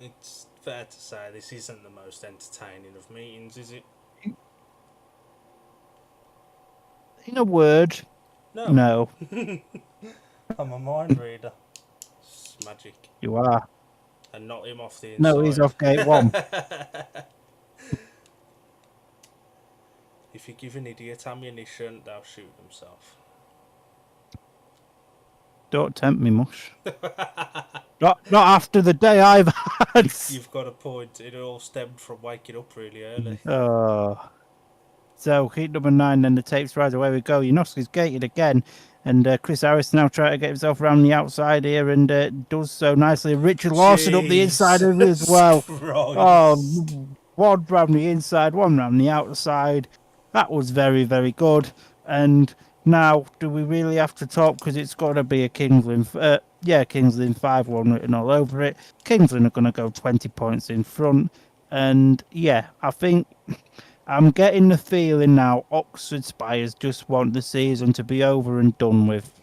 It's fair to say this isn't the most entertaining of meetings, is it? In a word, no. I'm a mind reader. It's magic. You are. And not him off the inside. No, he's off Gate 1. if you give an idiot ammunition, they'll shoot themselves. Don't tempt me, Mush. Not after the day I've had. You've got a point. It all stemmed from waking up really early. Oh. So, heat number 9, then the tapes rise. Away we go. Janoski's gated again. And Chris Harris now trying to get himself around the outside here and does so nicely. Richard Lawson up the inside of it as well. Christ. Oh, one round the inside, one round the outside. That was very, very good. And now, do we really have to talk? Because it's got to be a Kings Lynn. Kings Lynn 5-1 written all over it. Kings Lynn are going to go 20 points in front. And yeah, I think I'm getting the feeling now Oxford Spires just want the season to be over and done with.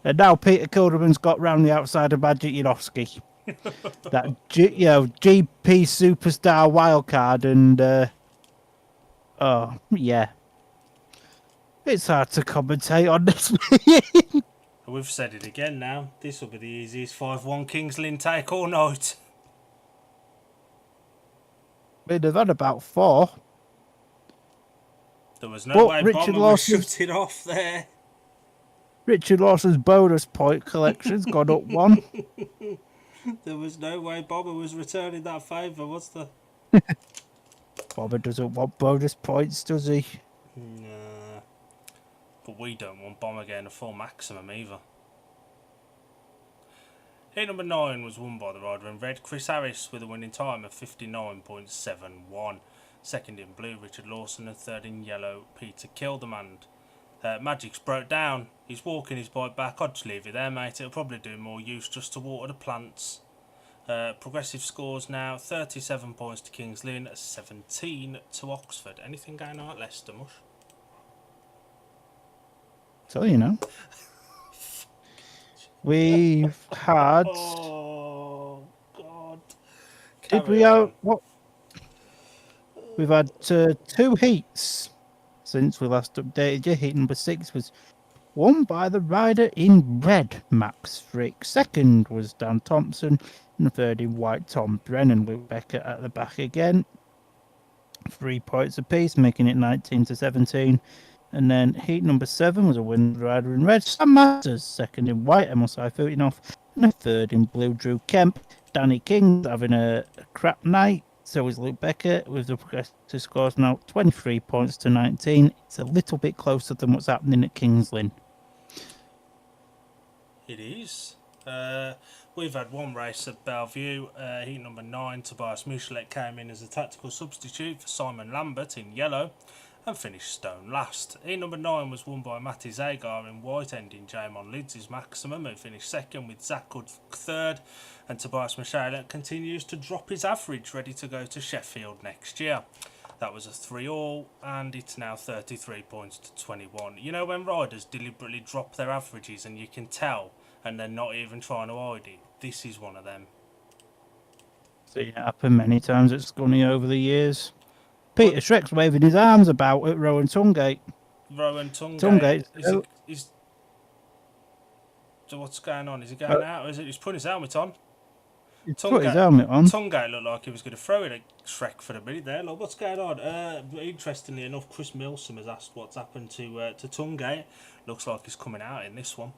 And now Peter Kilderman's got round the outside of Magic Janowski. That GP superstar wildcard, and it's hard to commentate on this. We've said it again now. This will be the easiest 5-1 Kings Lynn take all night. They've had about 4. There was no way Richard Bomber was shooting off there. Richard Lawson's bonus point collection's gone up 1. There was no way Bomber was returning that favour, was there? Bomber doesn't want bonus points, does he? Nah. But we don't want Bomber getting a full maximum either. Heat number 9 was won by the rider in red, Chris Harris, with a winning time of 59.71. Second in blue, Richard Lawson, and third in yellow, Peter Kilderman. Magic's broke down. He's walking his bike back. I'd just leave it there, mate. It'll probably do more use just to water the plants. Progressive scores now 37 points to Kings Lynn, 17 to Oxford. Anything going on at Leicester, Mush? So, you know. We've had. Oh, God. Did we have. What? We've had 2 heats since we last updated you. Heat number 6 was won by the rider in red, Max Frick. Second was Dan Thompson. And the third in white, Tom Brennan. Luke Becker at the back again. 3 points apiece, making it 19-17. And then heat number 7 was a win rider in red, Sam Masters. Second in white, MSI Futinov. And a third in blue, Drew Kemp. Danny King having a crap night. So is Luke Becker with the progressive scores now 23 points to 19. It's a little bit closer than what's happening at Kings Lynn. It is. We've had one race at Bellevue. Heat number 9, Tobias Michelet came in as a tactical substitute for Simon Lambert in yellow and finished stone last. Heat number 9 was won by Matty Zagar in white, ending Jamon Lids' maximum, who finished second with Zach Hood third, and Tobias Michelet continues to drop his average, ready to go to Sheffield next year. That was a 3-all, and it's now 33 points to 21. You know when riders deliberately drop their averages and you can tell, and they're not even trying to hide it? This is one of them. Seen it happen many times at Scunny over the years. Peter Schreck's waving his arms about at Rowan Tungate. Rowan Tungate. So what's going on? Is he going out? Or is it? He's putting his helmet on. He's put his helmet on. Tungate looked like he was going to throw it at Shrek for a minute there. Look, what's going on? Interestingly enough, Chris Milsom has asked what's happened to Tungate. Looks like he's coming out in this one.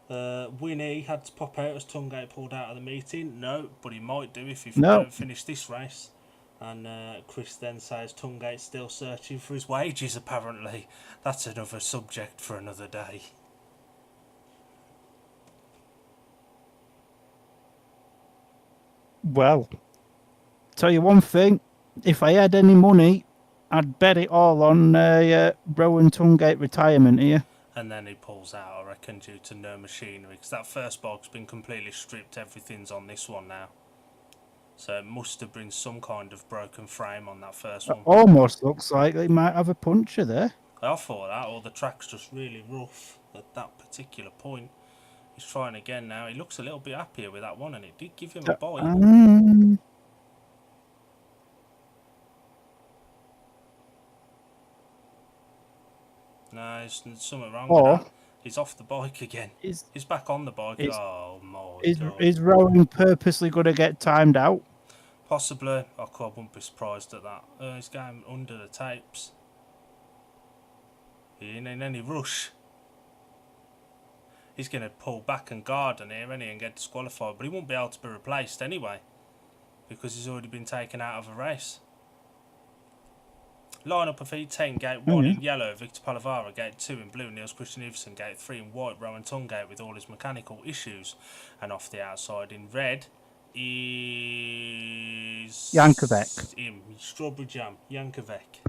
Winnie had to pop out as Tungate pulled out of the meeting. No, but he might do if he don't finish this race. And Chris then says Tungate's still searching for his wages, apparently. That's another subject for another day. Well, tell you one thing. If I had any money, I'd bet it all on Rowan Tungate retirement here. And then he pulls out, I reckon, due to no machinery. Because that first bog's been completely stripped. Everything's on this one now. So it must have been some kind of broken frame on that first one. Almost looks like they might have a puncher there. I thought that, or the track's just really rough at that particular point. He's trying again now. He looks a little bit happier with that one, and it did give him a bite. No, there's something wrong with that. He's off the bike again. He's back on the bike. Oh my God. Is Rowan purposely going to get timed out? Possibly. I wouldn't be surprised at that. He's going under the tapes. He ain't in any rush. He's going to pull back and guard on here, isn't he, and get disqualified. But he won't be able to be replaced anyway, because he's already been taken out of a race. Line up of feet 10, gate 1 in yellow, Victor Palavara, gate 2 in blue, Niels Christian Everson, gate 3 in white, Rowan Tungate with all his mechanical issues. And off the outside in red is... Jankovic. Him, Strawberry Jam, Jankovic.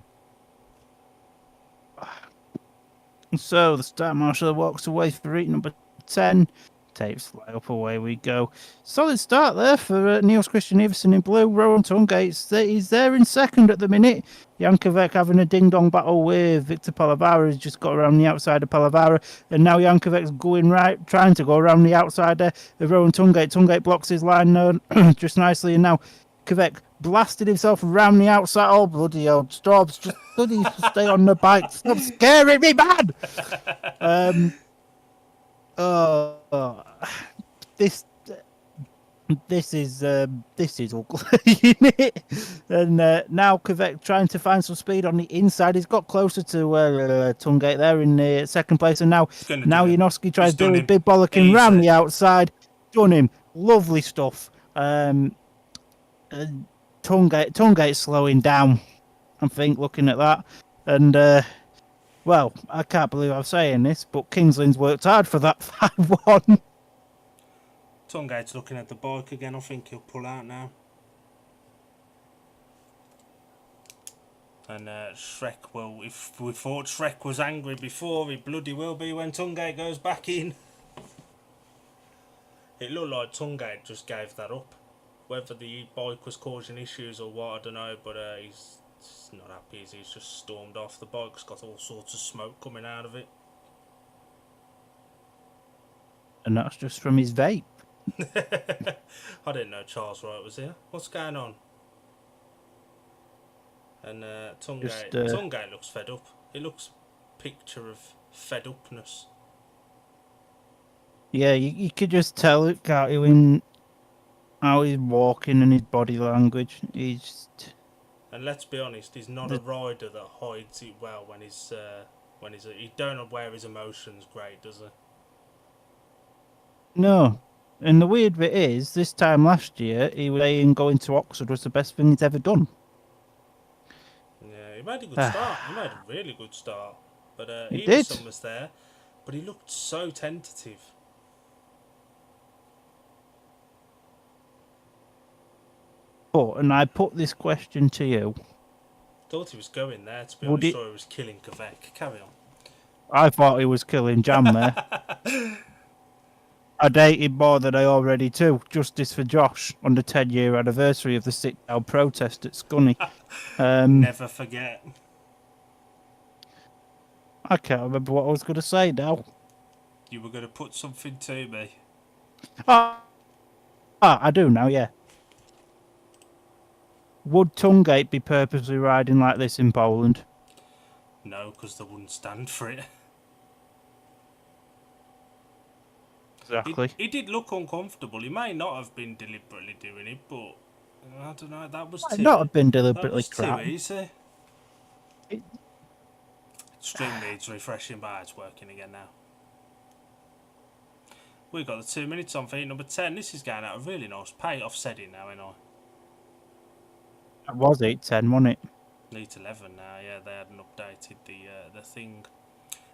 So the start marshal walks away for heat number 10. Tapes fly up, away we go. Solid start there for Niels Christian Everson in blue. Rowan Tungate, he's there in second at the minute. Jankovic having a ding-dong battle with Victor Palavara. He's just got around the outside of Palavara. And now Jankovic's going right, trying to go around the outside there of Rowan Tungate. Tungate blocks his line just nicely. And now Jankovic blasted himself around the outside. Oh, bloody hell. Stop. Just bloody stay on the bike. Stop scaring me, man! This is ugly, isn't it? And now Kvek trying to find some speed on the inside. He's got closer to Tungate there in the second place, and now Janoski tries Billy Big Bollocking round the outside. Done him. Lovely stuff. Tungate's slowing down, I think, looking at that. And well, I can't believe I'm saying this, but Kings Lynn's worked hard for that 5-1. Tungate's looking at the bike again. I think he'll pull out now. And Shrek will, if we thought Shrek was angry before, he bloody will be when Tungate goes back in. It looked like Tungate just gave that up. Whether the bike was causing issues or what, I don't know, but he's not happy. He's just stormed off. The bike's got all sorts of smoke coming out of it. And that's just from his vape. I didn't know Charles Wright was here. What's going on? And Tungate looks fed up. He looks a picture of fed upness. Yeah, you could just tell it, can't you, in how he's walking and his body language. And let's be honest, he's not a rider that hides it well when he don't wear his emotions great, does he? No. And the weird bit is, this time last year, he was saying going to Oxford was the best thing he's ever done. Yeah, he made a good start. He made a really good start. But he did. was there, but he looked so tentative. But, and I put this question to you. Thought he was going there, to be honest, or he was killing Kvek. Carry on. I thought he was killing Jam there. I dated more than I already do. Justice for Josh on the 10-year anniversary of the sit-down protest at Scunny. Never forget. I can't remember what I was going to say now. You were going to put something to me. I do now, yeah. Would Tungate be purposely riding like this in Poland? No, because they wouldn't stand for it. Exactly. He did look uncomfortable. He may not have been deliberately doing it, but I don't know. That was too. Not have been deliberately crap. Too easy. Stream needs refreshing, but it's working again now. We've got the 2 minutes on for heat number 10. This is going at a really nice pace. I've said it now, ain't I? That was 8-10, wasn't it? Heat 11 now. Yeah, they hadn't updated the thing.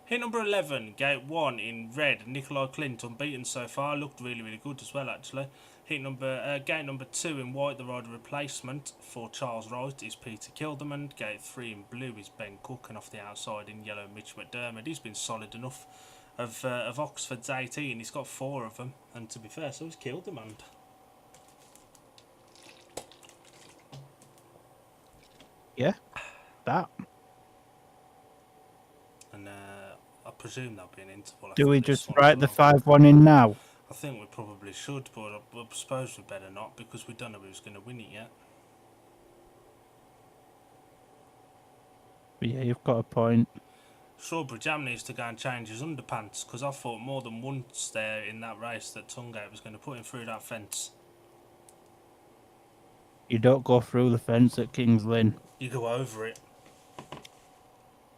Hit number 11, gate 1 in red, Nikolai Clint, unbeaten so far, looked really, really good as well actually. Gate number 2 in white, the rider replacement for Charles Wright is Peter Kilderman. Gate 3 in blue is Ben Cook, and off the outside in yellow, Mitch McDermott. He's been solid enough. Of Oxford's 18, he's got 4 of them, and to be fair, so he's Kilderman. Yeah, that. And I presume there'll be an interval. Do we just write the 5-1 in now? I think we probably should, but I suppose we better not, because we don't know who's going to win it yet. Yeah, you've got a point. Strawberry Jam needs to go and change his underpants, because I thought more than once there in that race that Tungate was going to put him through that fence. You don't go through the fence at Kings Lynn. You go over it.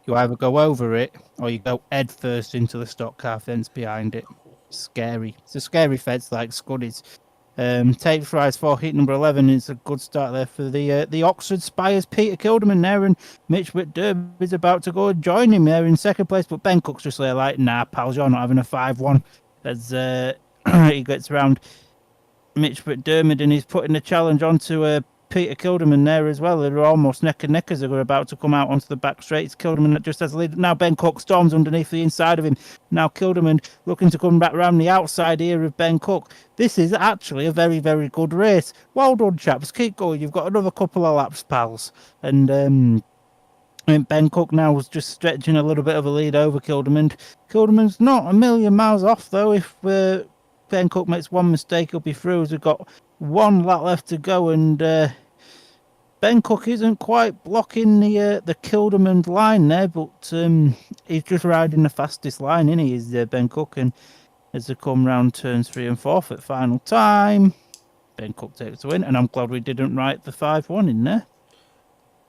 You either go over it or you go head first into the stock car fence behind it. Scary. It's a scary fence like Scuddy's. Takes rise for heat number 11 is a good start there for the Oxford Spires. Peter Kilderman there, and Mitch McDermott is about to go and join him there in second place, but Ben Cook's just like, nah, pals, you're not having a 5-1 as he gets around Mitch McDermott and he's putting the challenge onto Peter Kilderman there as well. They're almost neck and neck as they're about to come out onto the back straight. Kilderman just has the lead. Now Ben Cook storms underneath the inside of him. Now Kilderman looking to come back around the outside here of Ben Cook. This is actually a very, very good race. Well done, chaps. Keep going. You've got another couple of laps, pals. And I mean, Ben Cook now was just stretching a little bit of a lead over Kilderman. Kilderman's not a million miles off, though. If Ben Cook makes one mistake, he'll be through. We've got one lap left to go, and Ben Cook isn't quite blocking the Kilderman line there, but he's just riding the fastest line, isn't he? Is Ben Cook, and as they come round turns 3 and 4 at final time, Ben Cook takes the win, and I'm glad we didn't write the 5-1 in there.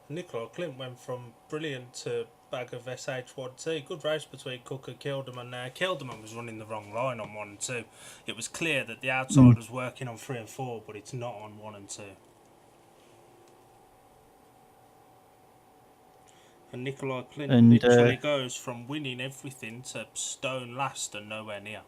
Nicola Clint went from brilliant to bag of SH1T. Good race between Cook and Kilderman there. Kilderman was running the wrong line on 1 and 2. It was clear that the outside was working on 3 and 4, but it's not on 1 and 2. And Nicola Clint literally goes from winning everything to stone last and nowhere near.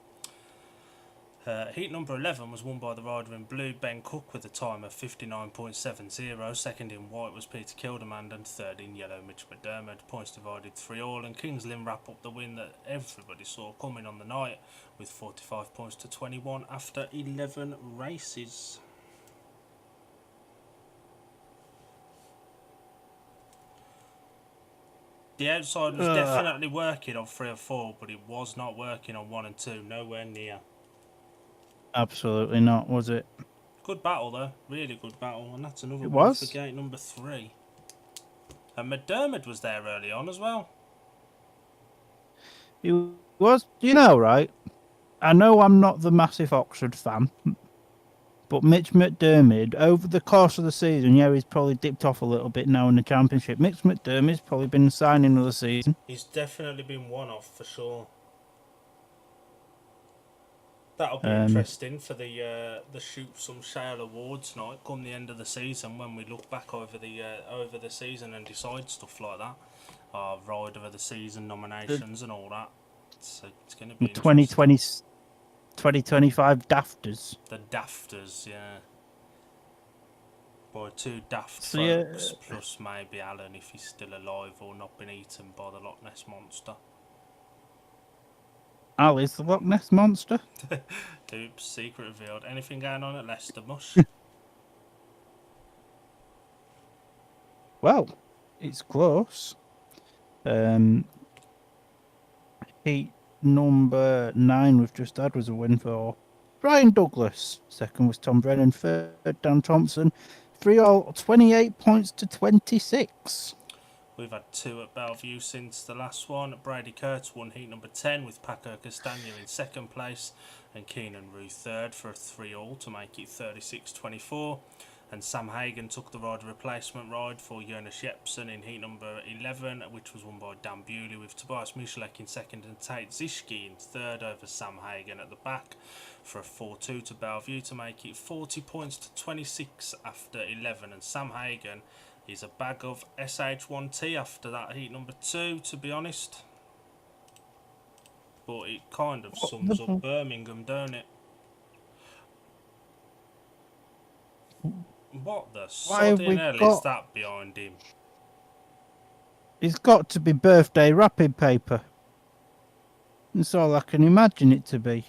Heat number 11 was won by the rider in blue, Ben Cook, with a time of 59.70. Second in white was Peter Kilderman, and third in yellow, Mitch McDermott. Points divided 3-all, and Kings Lynn wrap up the win that everybody saw coming on the night with 45 points to 21 after 11 races. The outside was definitely working on 3 and 4, but it was not working on 1 and 2, nowhere near. Absolutely not, was it? Good battle though, really good battle, and that's another one for gate number 3. And McDermott was there early on as well. He was, right? I know I'm not the massive Oxford fan, but Mitch McDermott, over the course of the season, he's probably dipped off a little bit now in the Championship. Mitch McDermott's probably been the signing of the season. He's definitely been one off for sure. That'll be interesting for the Shoot Some Shale Awards night come the end of the season, when we look back over the season and decide stuff like that. Rider of the season nominations and all that. So it's going to be 2025 Dafters. The Dafters, yeah. By 2 daft folks, plus maybe Alan if he's still alive or not been eaten by the Loch Ness Monster. Al is the Loch Ness Monster? Oops, secret revealed. Anything going on at Leicester, Mush? Well, it's close. Heat number 9 we've just had was a win for Brian Douglas. Second was Tom Brennan. Third, Dan Thompson. 3-all, 28 points to 26. We've had 2 at Bellevue since the last one. Brady Kurtz won heat number 10 with Paco Castagna in second place and Keenan Rue third for a 3-all to make it 36-24. And Sam Hagan took the rider replacement ride for Jonas Jepsen in heat number 11, which was won by Dan Bewley, with Tobias Michalek in second and Tate Zischke in third over Sam Hagan at the back for a 4-2 to Bellevue to make it 40 points to 26 after 11. And Sam Hagan is a bag of SH1T after that heat number 2, to be honest. But it kind of sums up Birmingham, don't it? What the sodding hell is that behind him? It's got to be birthday wrapping paper. That's all I can imagine it to be.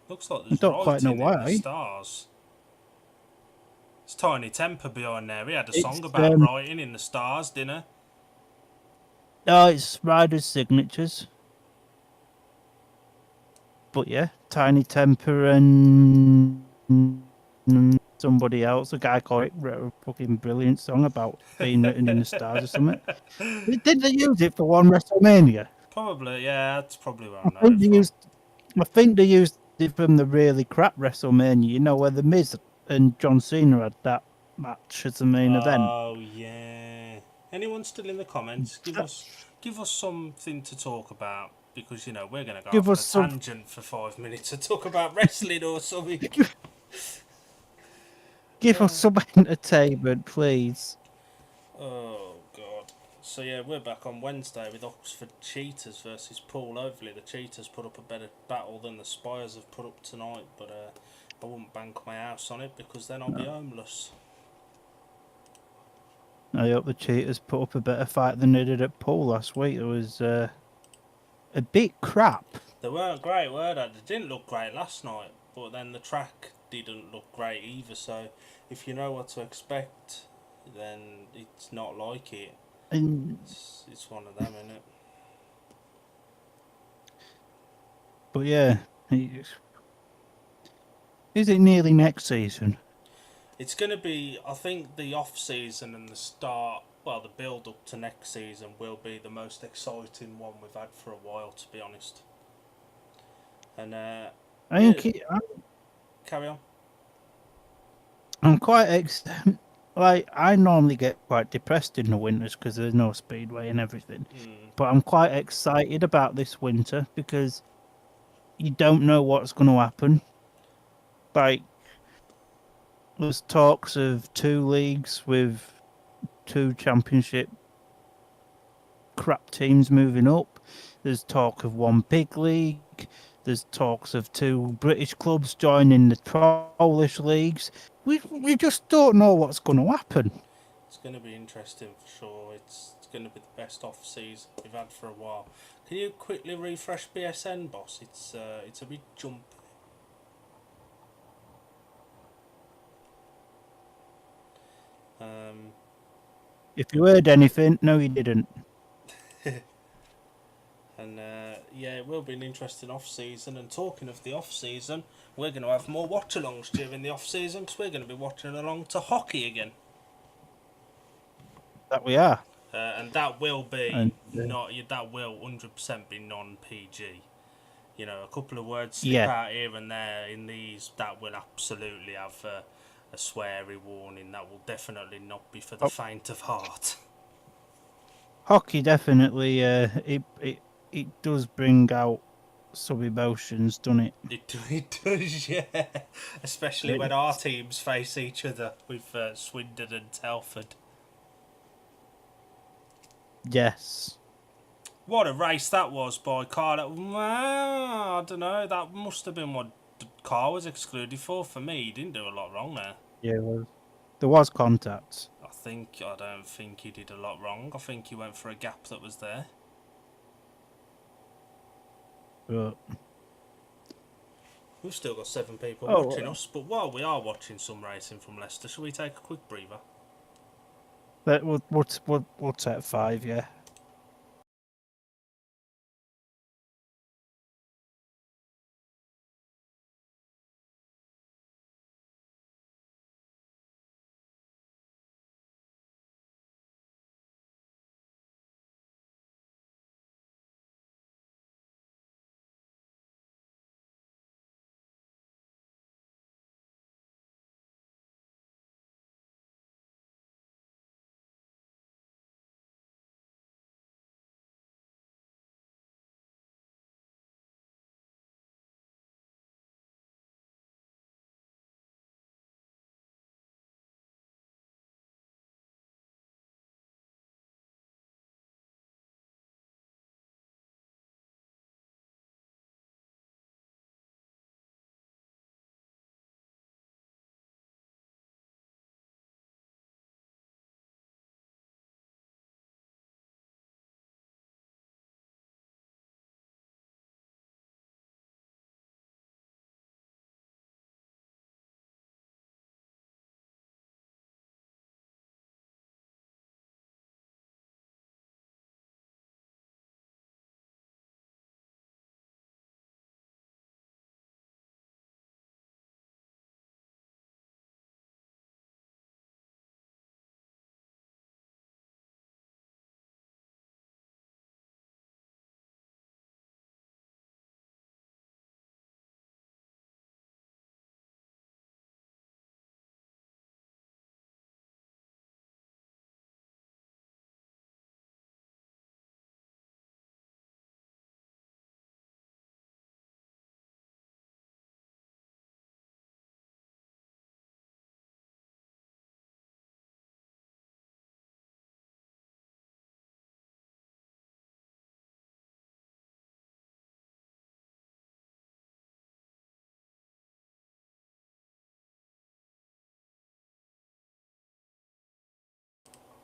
Looks like there's don't quite know why. In the stars. It's Tiny Temper behind there. He had a song about writing in the stars, didn't he? Oh, it's riders' signatures. But yeah, Tiny Temper and somebody else, a guy called it, wrote a fucking brilliant song about being written in the stars or something. Did they use it for one WrestleMania? Probably, yeah, that's probably where I know it from. I think they used it from the really crap WrestleMania, where The Miz and John Cena had that match as the main event. Oh, yeah. Anyone still in the comments? Give us something to talk about because you know we're going to go Give off on us a some. tangent for 5 minutes to talk about wrestling or something. Give us some entertainment, please. Oh god. So yeah, we're back on Wednesday with Oxford Cheetahs versus Paul. Hopefully the Cheetahs put up a better battle than the Spires have put up tonight, but I wouldn't bank my house on it because then I'll be homeless. I hope the Cheetahs put up a better fight than they did at Pool last week. It was a bit crap. They weren't great, were they? They didn't look great last night, but then the track didn't look great either. So if you know what to expect, then it's not like it. And, It's one of them, isn't it? but yeah, is it nearly next season? It's going to be, I think, the off season and the start. Well, the build up to next season will be the most exciting one we've had for a while, to be honest. And I yeah, think carry on. I'm quite like I normally get quite depressed in the winters because there's no speedway and everything. But I'm quite excited about this winter because you don't know what's going to happen. Like there's talks of 2 leagues with 2 championship crap teams moving up. There's talk of 1 big league. There's talks of 2 British clubs joining the Polish leagues. We just don't know what's going to happen. It's going to be interesting for sure. It's going to be the best off season we've had for a while. Can you quickly refresh BSN, boss? It's a bit jumpy. If you heard anything, no, you didn't. And yeah, it will be an interesting off season. And talking of the off season, we're going to have more watch alongs during the off season because we're going to be watching along to hockey again. That we are. And that will be And that will 100% be non PG. You know, a couple of words slip yeah, out here and there in these that will absolutely have a sweary warning. That will definitely not be for the faint of heart. hockey definitely. It does bring out some emotions, doesn't it? It does, yeah. Especially when our teams face each other with Swindon and Telford. Yes. What a race that was by Carl. Well, I don't know. That must have been what Carl was excluded for. For me, he didn't do a lot wrong there. Yeah, there was contact. I don't think he did a lot wrong. I think he went for a gap that was there. But We've still got 7 people oh, watching us, but while we are watching some racing from Leicester, shall we take a quick breather? we'll take 5. Yeah.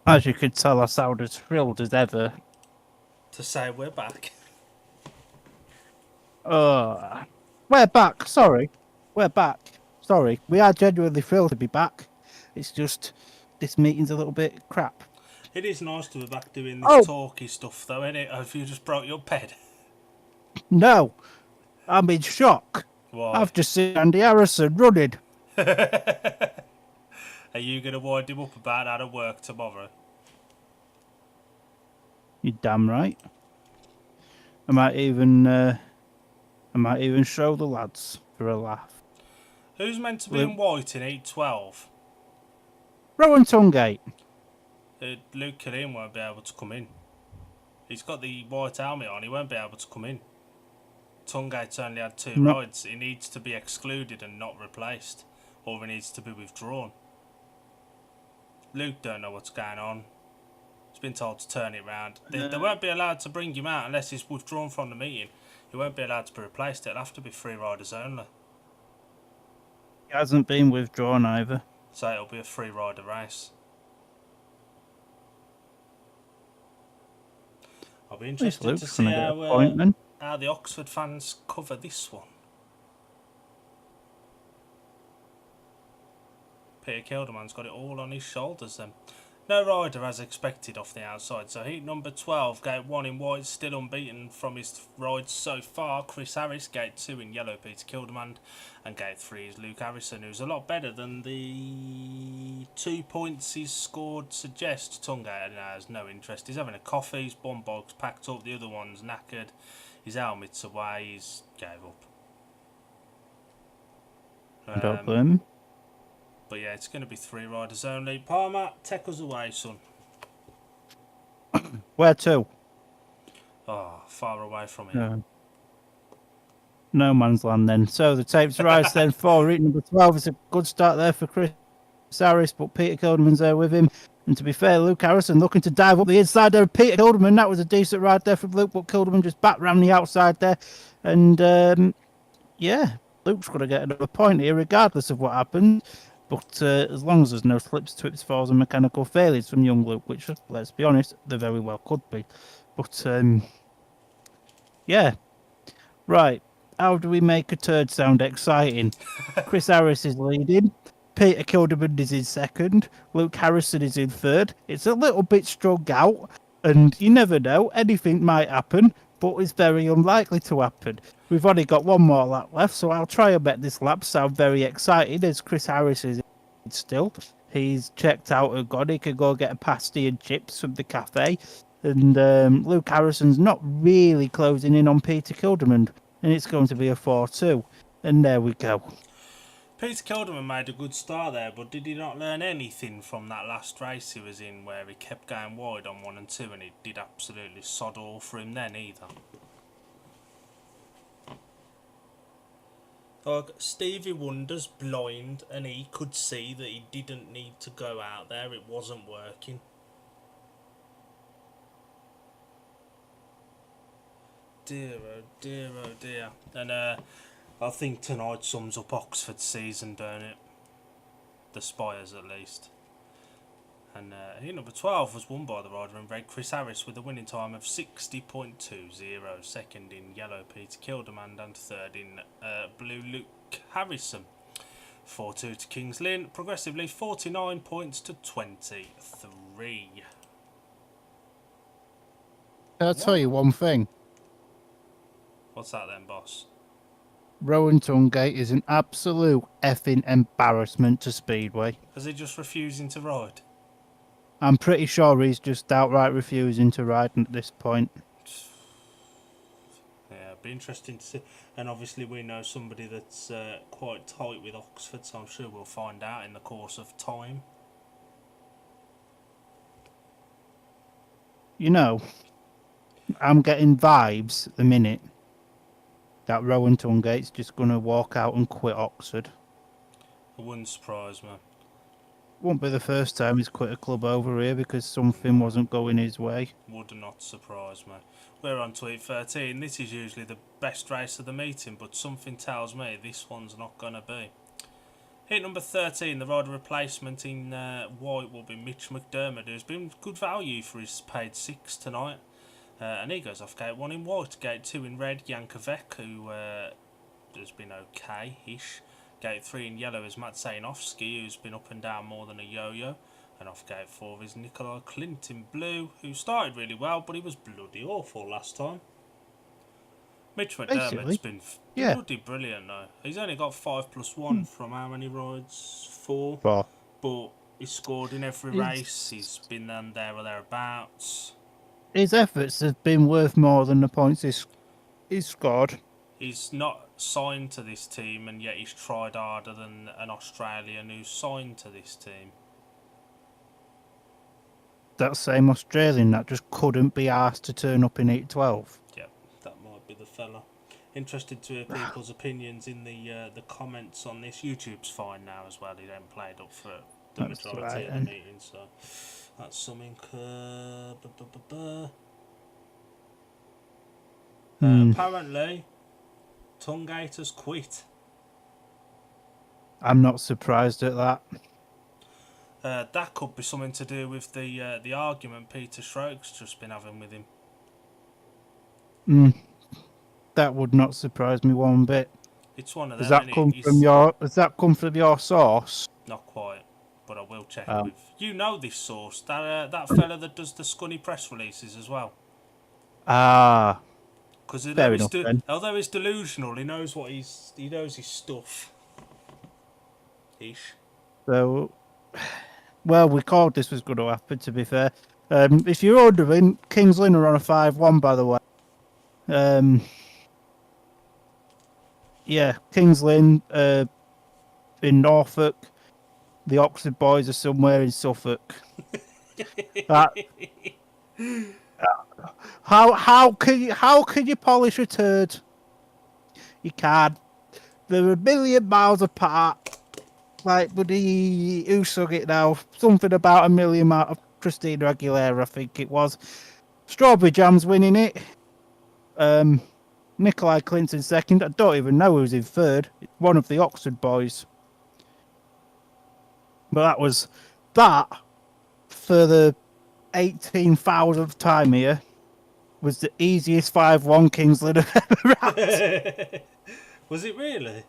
As you could tell, I sound as thrilled as ever. To say we're back. We're back. Sorry. We're back. Sorry. We are genuinely thrilled to be back. It's just this meeting's a little bit crap. It is nice to be back doing this Oh, talky stuff, though, isn't it? Have you just broke your bed? no. I'm in shock. Why? I've just seen Andy Harrison running. Are you going to wind him up about how to work tomorrow? You're damn right. I might even show the lads for a laugh. Who's meant to be in white in 8-12? Rowan Tungate. Luke Killeen won't be able to come in. He's got the white helmet on, he won't be able to come in. Tungate's only had 2 rides. He needs to be excluded and not replaced. Or he needs to be withdrawn. Luke don't know what's going on. He's been told to turn it round. They won't be allowed to bring him out unless he's withdrawn from the meeting. He won't be allowed to be replaced. It'll have to be 3 riders only. He hasn't been withdrawn either. So it'll be a 3 rider race. I'll be interested to see how the Oxford fans cover this one. Peter Kilderman's got it all on his shoulders then. No rider as expected off the outside, so heat number 12, gate 1 in white, still unbeaten from his rides so far. Chris Harris, gate 2 in yellow, Peter Kilderman, and gate 3 is Luke Harrison, who's a lot better than the 2 points he's scored suggest. Tungate has no interest. He's having a coffee, his bomb box packed up, the other one's knackered, his helmet's away, he's gave up. I don't blame him. But yeah, it's going to be 3 riders only. Palmer, take us away, son. Where to? Oh, far away from here. No man's land then. So the tape's rise then for route number 12. It's a good start there for Chris Harris, but Peter Kilderman's there with him. And to be fair, Luke Harrison looking to dive up the inside there of Peter Kilderman. That was a decent ride there from Luke, but Kilderman just back round the outside there. And yeah, Luke's going to get another point here regardless of what happens. But as long as there's no slips, twips, falls and mechanical failures from young Luke, which, let's be honest, there very well could be. But, yeah. Right. How do we make a turd sound exciting? Chris Harris is leading. Peter Kilderman is in second. Luke Harrison is in third. It's a little bit strung out. And you never know. Anything might happen. But it's very unlikely to happen. We've only got one more lap left, so I'll try and make this lap sound very excited as Chris Harris is still. He's checked out and gone. He can go get a pasty and chips from the cafe. And Luke Harrison's not really closing in on Peter Kilderman. And it's going to be a 4-2. And there we go. Peter Kilderman made a good start there, but did he not learn anything from that last race he was in where he kept going wide on 1 and 2 and it did absolutely sod all for him then either? Like, Stevie Wonder's blind and he could see that he didn't need to go out there, it wasn't working. Dear, oh dear, oh dear. And I think tonight sums up Oxford's season, don't it? The Spires at least. And heat number 12 was won by the rider in red, Chris Harris, with a winning time of 60.20. Second in yellow, Peter Kilderman, and third in blue, Luke Harrison. 4-2 to Kings Lynn, progressively 49 points to 23. I'll tell you one thing. What's that then, boss? Rowan Tungate is an absolute effing embarrassment to Speedway. Is he just refusing to ride? I'm pretty sure he's just outright refusing to ride at this point. Yeah, it'd be interesting to see. And obviously we know somebody that's quite tight with Oxford, so I'm sure we'll find out in the course of time. You know, I'm getting vibes at the minute that Rowan Tungate's just going to walk out and quit Oxford. It wouldn't surprise me. Won't be the first time he's quit a club over here because something wasn't going his way. Would not surprise me. We're on to heat 13. This is usually the best race of the meeting, but something tells me this one's not going to be. Heat number 13, the rider replacement in white will be Mitch McDermott, who's been good value for his paid 6 tonight. And he goes off gate 1 in white. Gate 2 in red, Yankovic, who has been okay-ish. Gate 3 in yellow is Matt Zajanowski, who's been up and down more than a yo-yo. And off gate 4 is Nikolai Clint in blue, who started really well, but he was bloody awful last time. Mitch McDermott's been bloody brilliant though. He's only got 5+1 from how many rides? 4. But he's scored in every race. He's been there or thereabouts. His efforts have been worth more than the points he's scored. He's not signed to this team, and yet he's tried harder than an Australian who's signed to this team. That same Australian that just couldn't be asked to turn up in 812. Yeah, that might be the fella. Interested to hear people's opinions in the comments on this. YouTube's fine now as well. He then played up for the majority of the meeting, so that's something. Apparently, Tungate has quit. I'm not surprised at that. That could be something to do with the argument Peter Schroek's just been having with him. That would not surprise me one bit. It's one of them. Does that come from your source? Not quite, but I will check with. You know this source, that fella that does the Scunny press releases as well. Ah. Because although he's delusional, he knows his stuff. Ish. So, well, we called this was going to happen. To be fair, if you're wondering, Kings Lynn are on a 5-1, by the way. Yeah, Kings Lynn in Norfolk. The Oxford boys are somewhere in Suffolk. How can you polish a turd? You can't. They're a million miles apart. Like, buddy, who sung it now? Something about a million miles of Christina Aguilera, I think it was. Strawberry Jam's winning it. Nikolai Clinton second. I don't even know who's in third. It's one of the Oxford boys. But that was that for the 18,000th time here was the easiest 5-1 Kings Lynn have ever had. Was it really?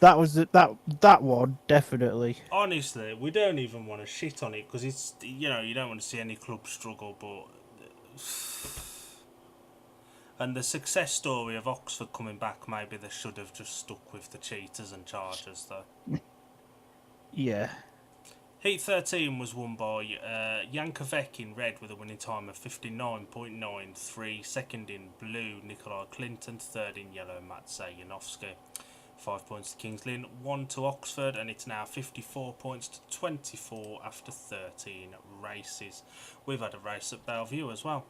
That was that one, definitely. Honestly, we don't even want to shit on it because it's, you don't want to see any club struggle, but and the success story of Oxford coming back, maybe they should have just stuck with the cheaters and chargers though. Yeah. Heat 13 was won by Yankovic in red with a winning time of 59.93. Second in blue, Nikolai Clinton. Third in yellow, Matt Zajanowski. 5 points to Kings Lynn, 1 to Oxford, and it's now 54 points to 24 after 13 races. We've had a race at Bellevue as well.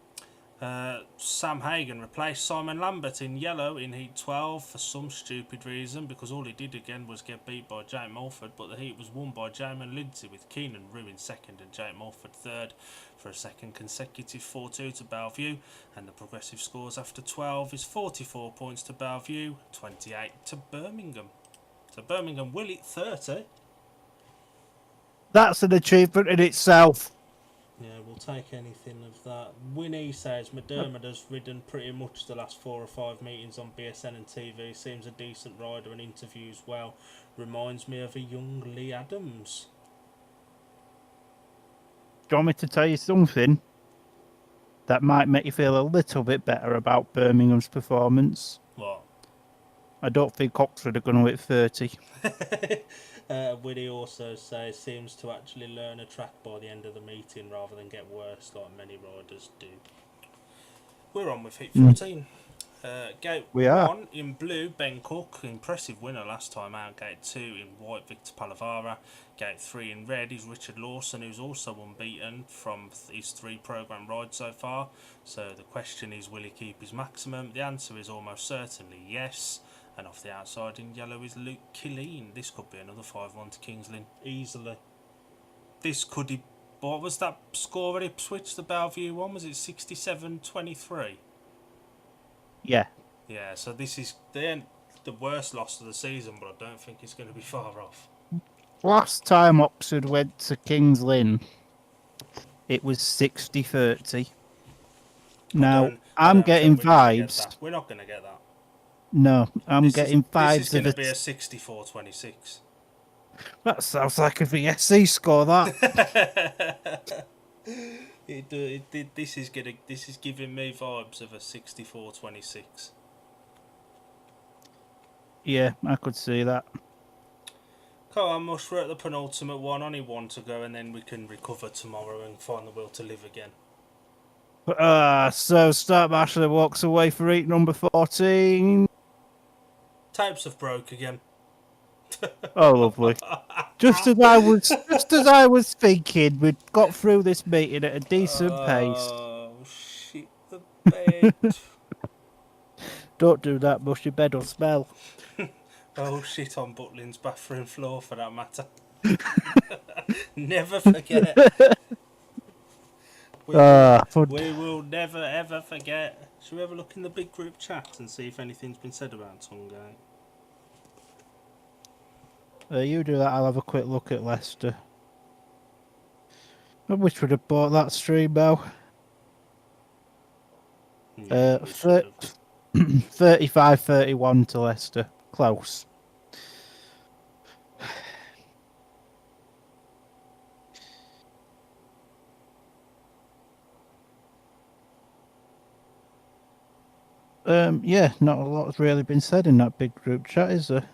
Sam Hagan replaced Simon Lambert in yellow in Heat 12 for some stupid reason, because all he did again was get beat by Jake Mulford, but the heat was won by Jamin Lindsay with Keenan Rue in second and Jake Mulford third for a second consecutive 4-2 to Bellevue, and the progressive scores after 12 is 44 points to Bellevue, 28 to Birmingham. So Birmingham will hit 30. That's an achievement in itself. Yeah, we'll take anything of that. Winnie says McDermott has ridden pretty much the last 4 or 5 meetings on BSN and TV. Seems a decent rider and interviews well. Reminds me of a young Lee Adams. Do you want me to tell you something that might make you feel a little bit better about Birmingham's performance? What? I don't think Oxford are going to hit 30. Winnie also says seems to actually learn a track by the end of the meeting rather than get worse like many riders do. We're on with Heat 14. Gate 1 in blue, Ben Cook, impressive winner last time out. Gate 2 in white, Victor Palavara. Gate 3 in red is Richard Lawson, who's also unbeaten from his 3 programme rides so far. So the question is, will he keep his maximum? The answer is almost certainly yes. And off the outside in yellow is Luke Killeen. This could be another 5-1 to Kings Lynn, easily. This could be... What was that score at Ipswich, the Bellevue one? Was it 67-23? Yeah. Yeah, so this is... The the worst loss of the season, but I don't think it's going to be far off. Last time Oxford went to Kings Lynn, it was 60-30. Now, I I'm don't getting think we're going to get vibes. that. We're not going to get that. No, I'm getting This is vibes going of to a... be a 64-26. That sounds like a VSC score, that. This is giving me vibes of a 64-26. Yeah, I could see that. Come on, Mush, we're at the penultimate one. Only one to go, and then we can recover tomorrow and find the will to live again. So Start Marshall walks away for eat number 14. Tapes have broke again. Oh, lovely. Just as I was thinking, we'd got through this meeting at a decent pace. Oh, shit the bed. Don't do that, Mush, your bed will smell. Oh, shit on Butlin's bathroom floor, for that matter. Never forget. We will never ever forget. Should we have a look in the big group chat and see if anything's been said about Tungate? You do that, I'll have a quick look at Leicester. I wish we'd have bought that stream now. Yeah, 35-31 to Leicester. Close. Yeah, not a lot's really been said in that big group chat, is there?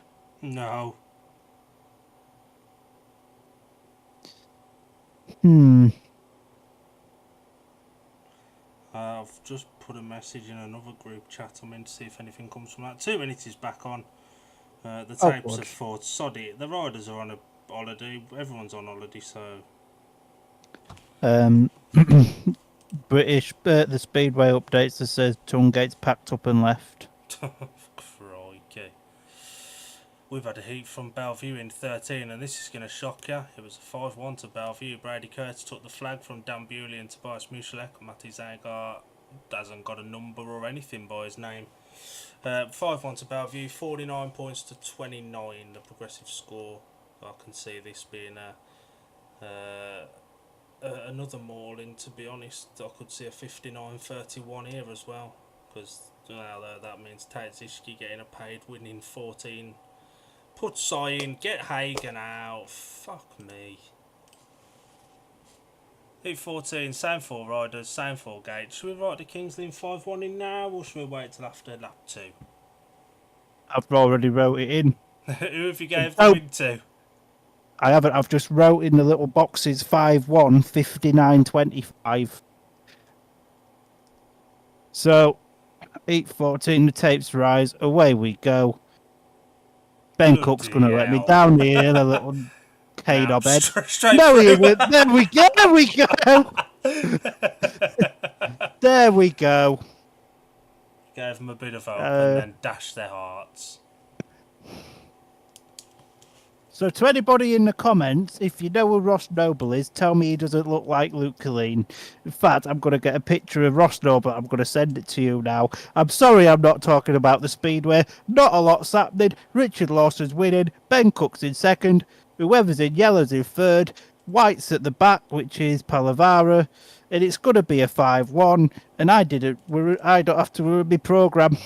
No. I've just put a message in another group chat. I'm in to see if anything comes from that. 2 minutes is back on. The tapes have fought. Sod it. The riders are on a holiday. Everyone's on holiday, so. British, the Speedway updates that says Tungate's packed up and left. Crikey. We've had a heat from Bellevue in 13, and this is going to shock you. It was a 5-1 to Bellevue. Brady Curtis took the flag from Dan Bewley and Tobias Muszalek. Matty Zagar hasn't got a number or anything by his name. 5-1 to Bellevue, 49 points to 29, the progressive score. I can see this being another mauling, to be honest. I could see a 59-31 here as well, because that means Tadziski getting a paid winning 14. Put Sai in, get Hagen out. Fuck me. Heat 14, same 4 riders, same 4 gates. Should we write the Kings Lynn 5-1 in now, or should we wait till after lap 2? I've already wrote it in. Who have you gave the win to? I haven't. I've just wrote in the little boxes 5-1, 59-25. So, heat 14, the tapes rise. Away we go. Ben Cook's going to let me down here, a little K-Dob head. No, he went. There we go. There we go. There we go. Gave them a bit of hope and then dashed their hearts. So to anybody in the comments, if you know who Ross Noble is, tell me he doesn't look like Luke Killeen. In fact, I'm going to get a picture of Ross Noble. I'm going to send it to you now. I'm sorry I'm not talking about the Speedway. Not a lot's happening. Richard Lawson's winning. Ben Cook's in second. Whoever's in yellow's in third. White's at the back, which is Palavara. And it's going to be a 5-1. And I don't have to ruin my programme.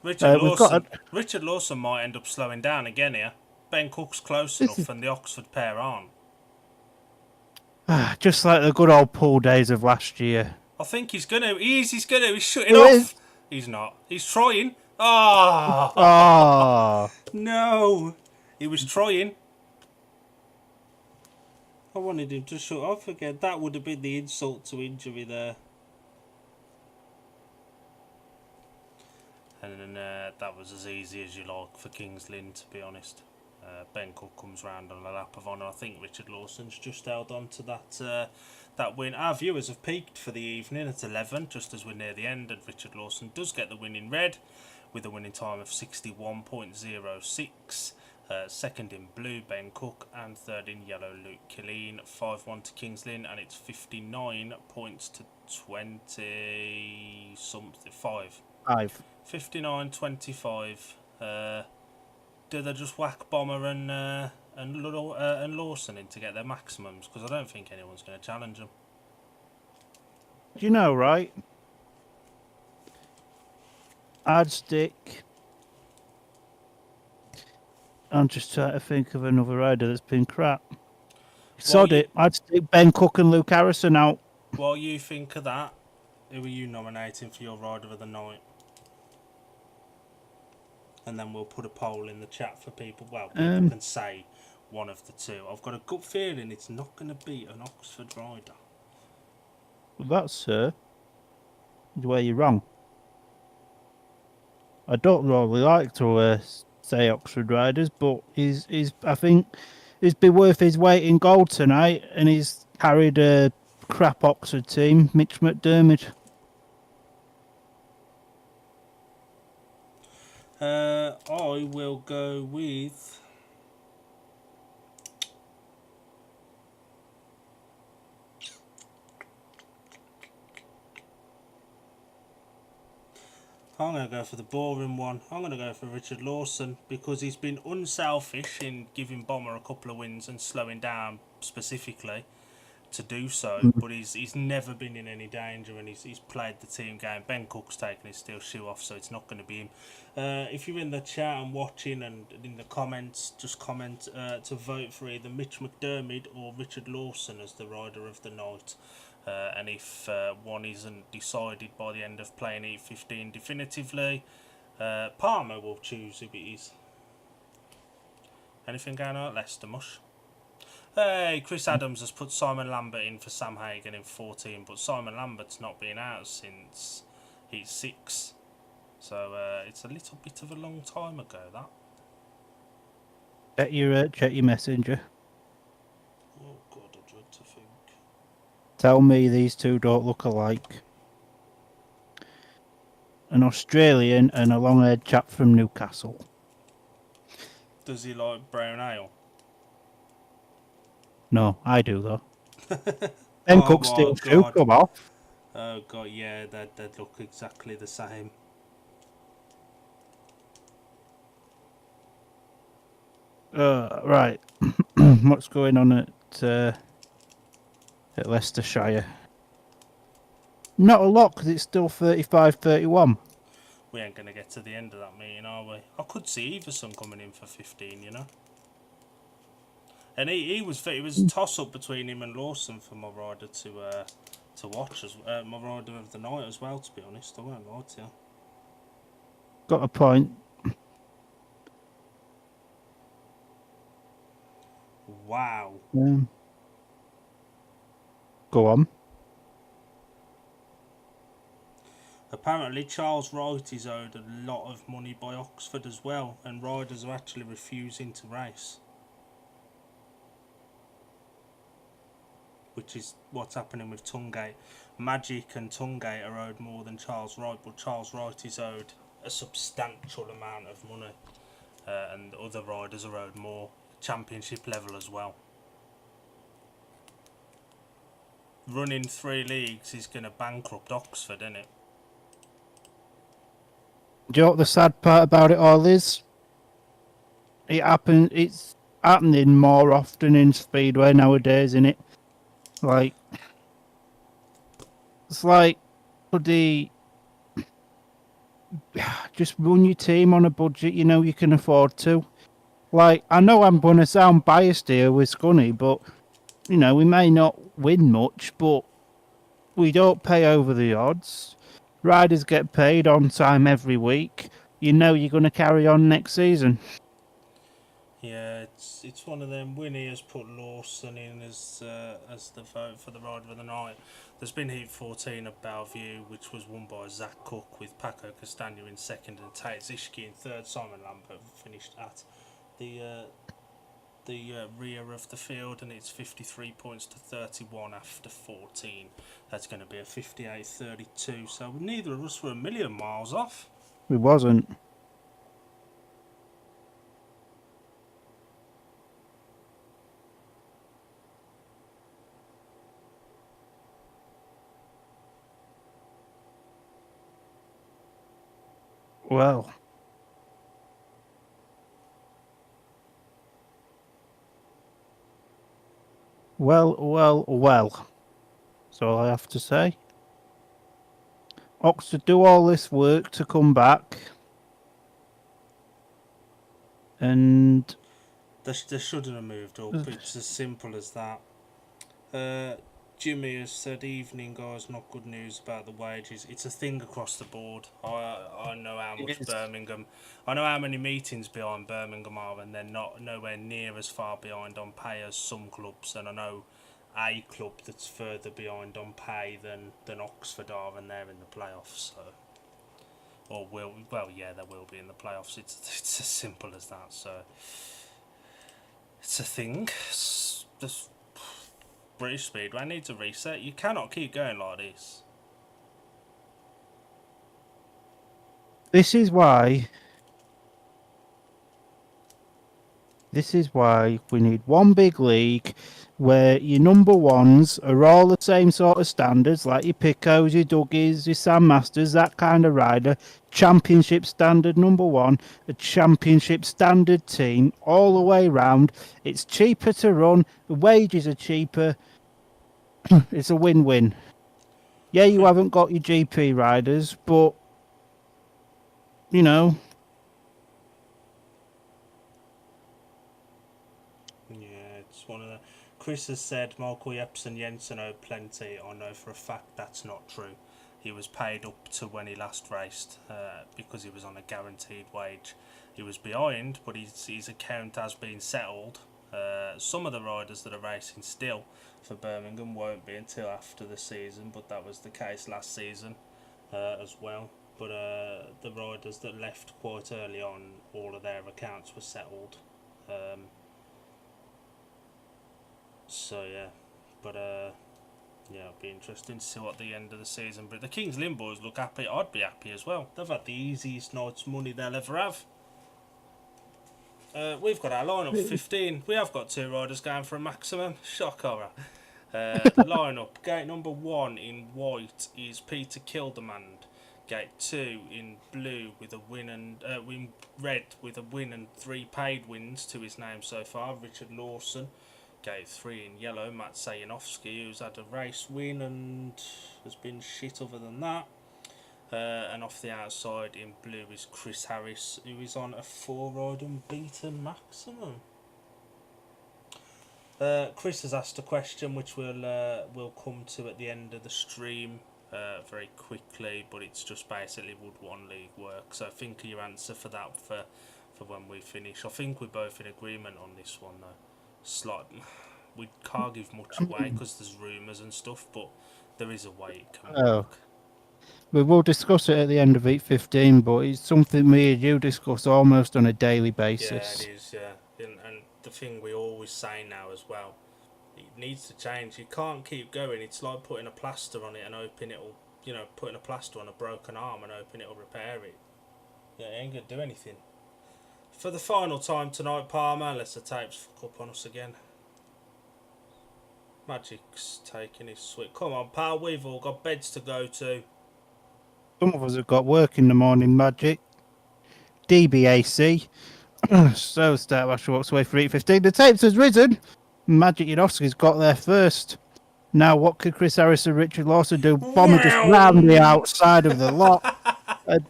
Richard Lawson might end up slowing down again here. Ben Cook's close enough and the Oxford pair aren't. Just like the good old pool days of last year. I think he's going to. He's going to. He's shutting off. He's not. He's trying. Oh. No. He was trying. I wanted him to shut off again. That would have been the insult to injury there. And then that was as easy as you like for Kings Lynn, to be honest. Ben Cook comes round on a lap of honour. I think Richard Lawson's just held on to that win. Our viewers have peaked for the evening at 11, just as we're near the end, and Richard Lawson does get the win in red with a winning time of 61.06. Second in blue, Ben Cook, and third in yellow, Luke Killeen. 5-1 to Kings Lynn, and it's 59 points to 20 something. 5. 59-25. Do they just whack Bomber and Lawson in to get their maximums? Because I don't think anyone's going to challenge them. Do you know, right? I'd stick. I'm just trying to think of another rider that's been crap. Sod it. I'd stick Ben Cook and Luke Harrison out. While you think of that, who are you nominating for your rider of the night? And then we'll put a poll in the chat for people. Well, people can say one of the two. I've got a gut feeling it's not going to be an Oxford rider. Well, that's where you're wrong. I don't really like to say Oxford riders, but I think he's been worth his weight in gold tonight, and he's carried a crap Oxford team, Mitch McDermott. I will go with... I'm going to go for the boring one. I'm going to go for Richard Lawson because he's been unselfish in giving Bomber a couple of wins and slowing down specifically to do so, but he's never been in any danger, and he's played the team game. Ben Cook's taken his steel shoe off, so it's not going to be him. If you're in the chat and watching and in the comments, just comment to vote for either Mitch McDermott or Richard Lawson as the rider of the night. And if one isn't decided by the end of playing E15 definitively, Palmer will choose who it is. Anything going on at Leicester, Mush? Hey, Chris Adams has put Simon Lambert in for Sam Hagan in 14, but Simon Lambert's not been out since he's 6. So it's a little bit of a long time ago, that. Check your messenger. Oh God, I dread to think. Tell me these two don't look alike. An Australian and a long-haired chap from Newcastle. Does he like brown ale? No, I do though. Ben Cook's steel shoe, come off. Oh God, yeah, they'd look exactly the same. Right. What's going on at Leicestershire? Not a lot, because it's still 35-31. We ain't going to get to the end of that meeting, are we? I could see Everson coming in for 15, you know. And it was toss-up between him and Lawson for my rider to watch, my rider of the night as well, to be honest. I won't lie to you. Got a point. Wow. Go on. Apparently Charles Wright is owed a lot of money by Oxford as well, and riders are actually refusing to race. Which is what's happening with Tungate. Magic and Tungate are owed more than Charles Wright, but Charles Wright is owed a substantial amount of money, and other riders are owed more, championship level as well. Running 3 leagues is going to bankrupt Oxford, isn't it? Do you know what the sad part about it all is? It's happening more often in Speedway nowadays, isn't it? Like, it's like, just run your team on a budget you know you can afford to. Like, I know I'm going to sound biased here with Scunny, but, you know, we may not win much, but we don't pay over the odds. Riders get paid on time every week. You know you're going to carry on next season. Yeah, it's one of them. Winnie has put Lawson in as the vote for the rider of the night. There's been Heat 14 at Bellevue, which was won by Zach Cook, with Paco Castagna in second and Tate Zishki in third. Simon Lambert finished at the rear of the field, and it's 53 points to 31 after 14. That's going to be a 58-32. So neither of us were a million miles off. We wasn't. Well, Well. That's all I have to say. Oxford do all this work to come back. And They shouldn't have moved up. It's as simple as that. Jimmy has said, "Evening, guys. Not good news about the wages. It's a thing across the board. I know how it much is. Birmingham. I know how many meetings behind Birmingham are, and they're not nowhere near as far behind on pay as some clubs. And I know a club that's further behind on pay than Oxford are, and they're in the playoffs. So, or will yeah, they will be in the playoffs. It's as simple as that. So, it's a thing. Just British Speedway needs a reset. You cannot keep going like this. This is why we need one big league where your number ones are all the same sort of standards, like your Picos, your Dougies, your Sam Masters, that kind of rider. Championship standard number one, a championship standard team all the way round. It's cheaper to run, the wages are cheaper. It's a win-win. Yeah, you haven't got your GP riders, but you know, Yeah, it's one of the. Chris has said Michael Jepsen Jensen owed plenty. I know for a fact that's not true. He was paid up to when he last raced because he was on a guaranteed wage. He was behind, but his account has been settled. Some of the riders that are racing still for Birmingham won't be until after the season, but that was the case last season as well. But the riders that left quite early on, all of their accounts were settled. So yeah, but yeah, it'll be interesting to see what the end of the season. But the Kings Lynn boys look happy. I'd be happy as well. They've had the easiest night's money they'll ever have. We've got our lineup 15. We have got 2 riders going for a maximum. Shock horror. The lineup, gate number 1 in white is Peter Kildemand. Gate 2 in blue with a win and in red with a win and 3 paid wins to his name so far, Richard Lawson. Gate 3 in yellow, Matt Sayanovsky, who's had a race win and has been shit other than that. And off the outside in blue is Chris Harris, who is on a 4-ride unbeaten maximum. Chris has asked a question which we'll come to at the end of the stream very quickly, but it's just basically would one league work. So think of your answer for that for when we finish. I think we're both in agreement on this one though. We can't give much away because there's rumours and stuff, but there is a way it can work. We will discuss it at the end of 8:15, but it's something me and you discuss almost on a daily basis. Yeah, it is, yeah. And the thing we always say now as well, it needs to change. You can't keep going. It's like putting a plaster on it and hoping it'll, putting a plaster on a broken arm and hoping it'll repair it. Yeah, it ain't going to do anything. For the final time tonight, Palmer, unless the tapes fuck up on us again. Magic's taking his switch. Come on, pal, we've all got beds to go to. Some of us have got work in the morning, Magic. DBAC. So Starwash walks away for 8:15. The tapes has risen. Magic Yanovsky's got there first. Now, what could Chris Harris and Richard Lawson do? Bomber just round the outside of the lot. And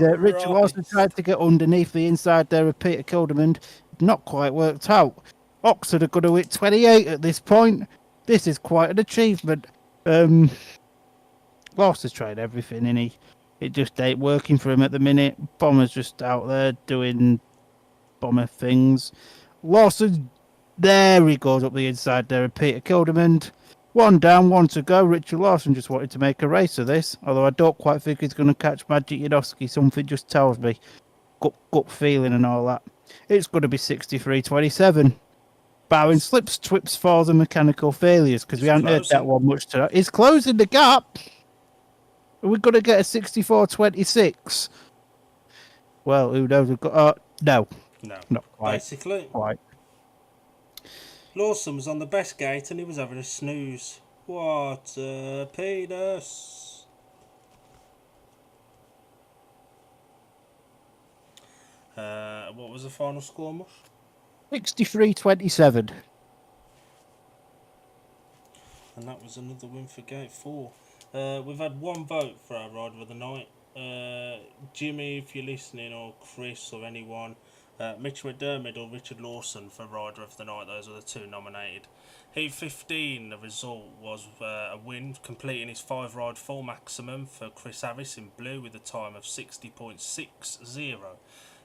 Richard Lawson tried to get underneath the inside there of Peter Kildemand. Not quite worked out. Oxford are going to hit 28 at this point. This is quite an achievement. Lawson's tried everything, and it just ain't working for him at the minute. Bomber's just out there doing bomber things. Lawson, there he goes up the inside there of Peter Kildemand. 1 down, 1 to go. Richard Lawson just wanted to make a race of this, although I don't quite think he's going to catch Magic Yanovsky. Something just tells me. Gut feeling and all that. It's going to be 63-27. Barring slips, twips, falls, and mechanical failures, because we haven't heard that one much today. He's closing the gap. Are we going to get a 64-26? Well, who knows? We've got. No, not quite. Basically. Quite. Lawson was on the best gate and he was having a snooze. What a penis. What was the final score, Mush? 63-27. And that was another win for Gate 4. We've had one vote for our rider of the night. Jimmy, if you're listening, or Chris, or anyone. Mitch McDermott or Richard Lawson for rider of the night. Those are the two nominated. Heat 15, the result was a win, completing his 5-ride full maximum for Chris Harris in blue with a time of 60.60.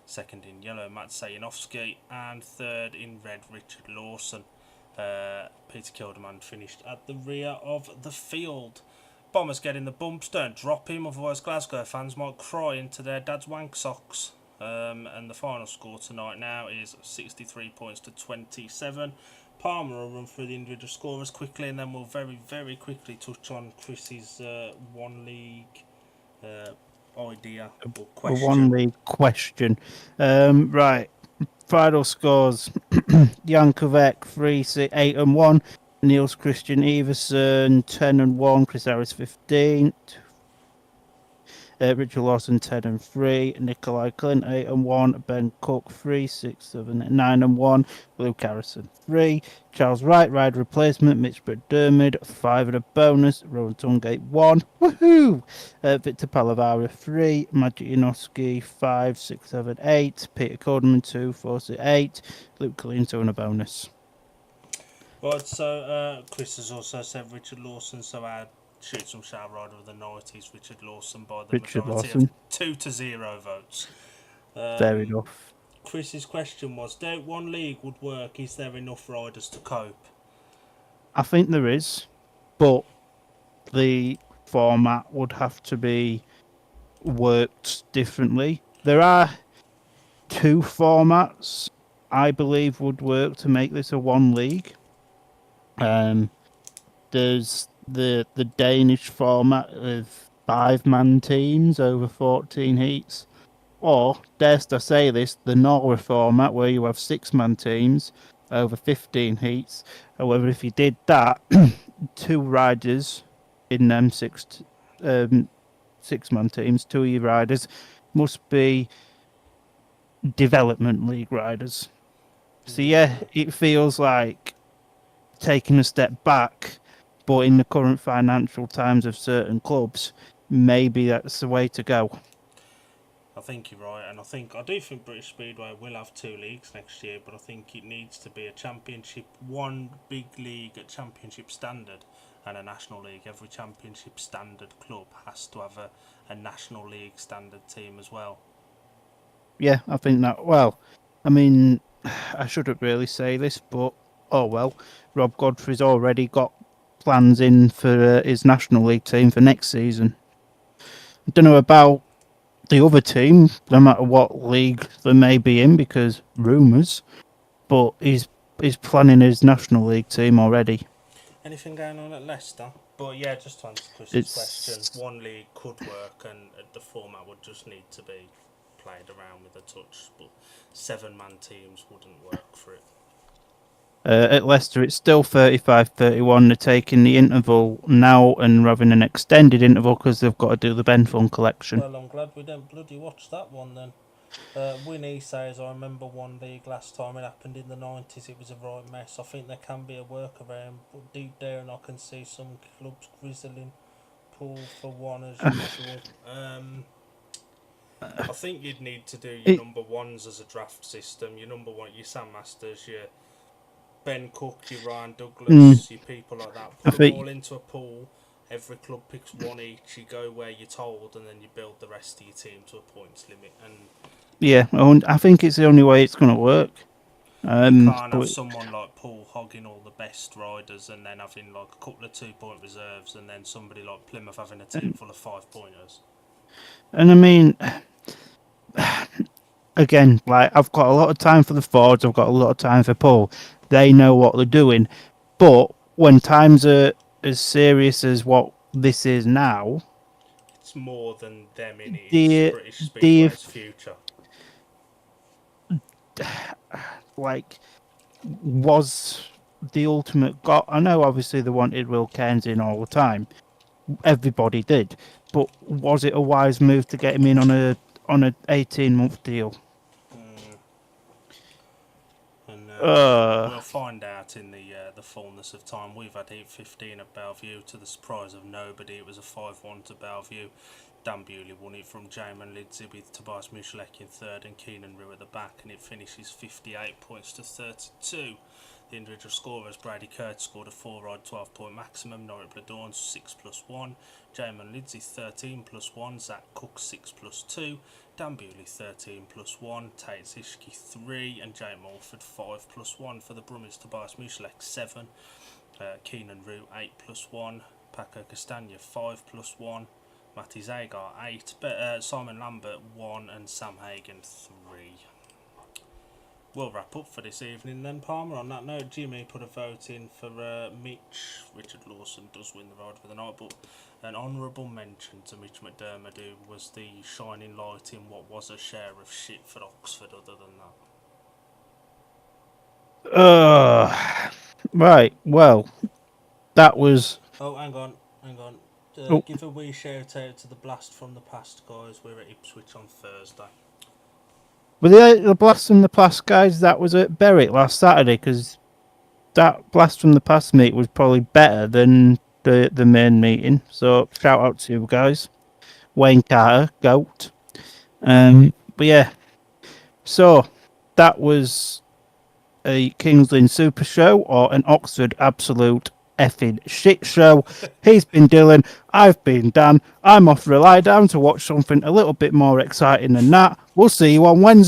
Second in yellow, Matt Sayanovsky, and third in red, Richard Lawson. Peter Kilderman finished at the rear of the field. Bombers getting the bumps, don't drop him, otherwise Glasgow fans might cry into their dad's wank socks. And the final score tonight now is 63 points to 27. Palmer will run through the individual scorers quickly, and then we'll very, very quickly touch on Chris's one league idea or question. One league question. Right. Final scores. Jankovic 8 and 1. Niels Christian Everson 10 and 1. Chris Harris 15. Richard Lawson 10 and 3. Nikolai Clint 8 and 1. Ben Cook 3, 6, 7, 9 and 1. Luke Harrison 3. Charles Wright rider replacement. Mitch McDermott 5 and a bonus. Rowan Tungate 1. Woohoo! Victor Palavara 3. Magic Inoski 5, 6, 7, 8. Peter Codeman 2, 4, 6, 8. Luke Colinto and a bonus. Right, so Chris has also said Richard Lawson, so our shoot some shout rider of the night is Richard Lawson by the Richard majority Lawson. of 2-0 votes. Fair enough. Chris's question was, doubt one league would work, is there enough riders to cope? I think there is, but the format would have to be worked differently. There are 2 formats I believe would work to make this a one league. There's the Danish format with 5-man teams over 14 heats, or darest I say this, the Norway format where you have 6-man teams over 15 heats. However, if you did that, 2 riders in them 6-man teams, 2 of your riders must be development league riders. So yeah, it feels like taking a step back, but in the current financial times of certain clubs, maybe that's the way to go. I think you're right, and I do think British Speedway will have 2 leagues next year, but I think it needs to be a championship, one big league at championship standard, and a national league. Every championship standard club has to have a national league standard team as well. Yeah, I think that. Well, I mean, I shouldn't really say this, but oh well. Rob Godfrey's already got plans in for his National League team for next season. I don't know about the other team, no matter what league they may be in, because rumours, but he's planning his National League team already. Anything going on at Leicester? But yeah, just to answer Chris's question, one league could work, and the format would just need to be played around with a touch, but 7-man teams wouldn't work for it. At Leicester, it's still 35-31. They're taking the interval now and having an extended interval because they've got to do the Ben Fund collection. Well, I'm glad we didn't bloody watch that one then. Winnie says, I remember one league last time it happened in the 90s, it was a right mess. I think there can be a workaround, but deep down I can see some clubs grizzling. Pool for one as usual. I think you'd need to do your number ones as a draft system. Your number one, your Sam Masters, your Ben Cook, your Ryan Douglas, your people like that. Put them all into a pool. Every club picks one each. You go where you're told, and then you build the rest of your team to a points limit. And yeah, I think it's the only way it's going to work. You can't have someone like Paul hogging all the best riders, and then having like a couple of 2-point reserves, and then somebody like Plymouth having a team full of 5-pointers. And I mean, again, like I've got a lot of time for the Fords. I've got a lot of time for Paul. They know what they're doing, but when times are as serious as what this is now, it's more than them in it. British Speedway's future. Like, was the ultimate I know obviously they wanted Will Cairns in all the time. Everybody did, but was it a wise move to get him in on a 18-month deal? We'll find out in the fullness of time. We've had heat 15 at Bellevue. To the surprise of nobody, it was a 5-1 to Bellevue. Dan Bewley won it from Jamin Lidzi with Tobias Michalek in third and Keenan Rue at the back, and it finishes 58 points to 32. The individual scorers: Brady Curtis scored a 4-odd 12-point maximum, Norrit Bladorn 6+1, Jamin Lidzi 13+1, Zach Cook 6+2, Dan Bewley 13+1, Tate Zishki 3, and Jay Mulford 5+1. For the Brummies, Tobias Michalek 7, Keenan Rue 8+1, Paco Castagna 5+1, Matty Zagar 8, Simon Lambert 1, and Sam Hagen 3. We'll wrap up for this evening then, Palmer. On that note, Jimmy put a vote in for Mitch. Richard Lawson does win the ride for the night, but an honourable mention to Mitch McDermott, who was the shining light in what was a share of shit for Oxford other than that. Right, well, that was... Oh, hang on. Give a wee shout out to the Blast from the Past guys. We're at Ipswich on Thursday. With the Blast from the Past guys, that was at Berwick last Saturday, because that Blast from the Past meet was probably better than the main meeting. So shout out to you guys. Wayne Carter, GOAT. But yeah, so that was a Kings Lynn Super Show, or an Oxford absolute effing shit show. He's been Dylan, I've been Dan. I'm off to lie down to watch something a little bit more exciting than that. We'll see you on Wednesday.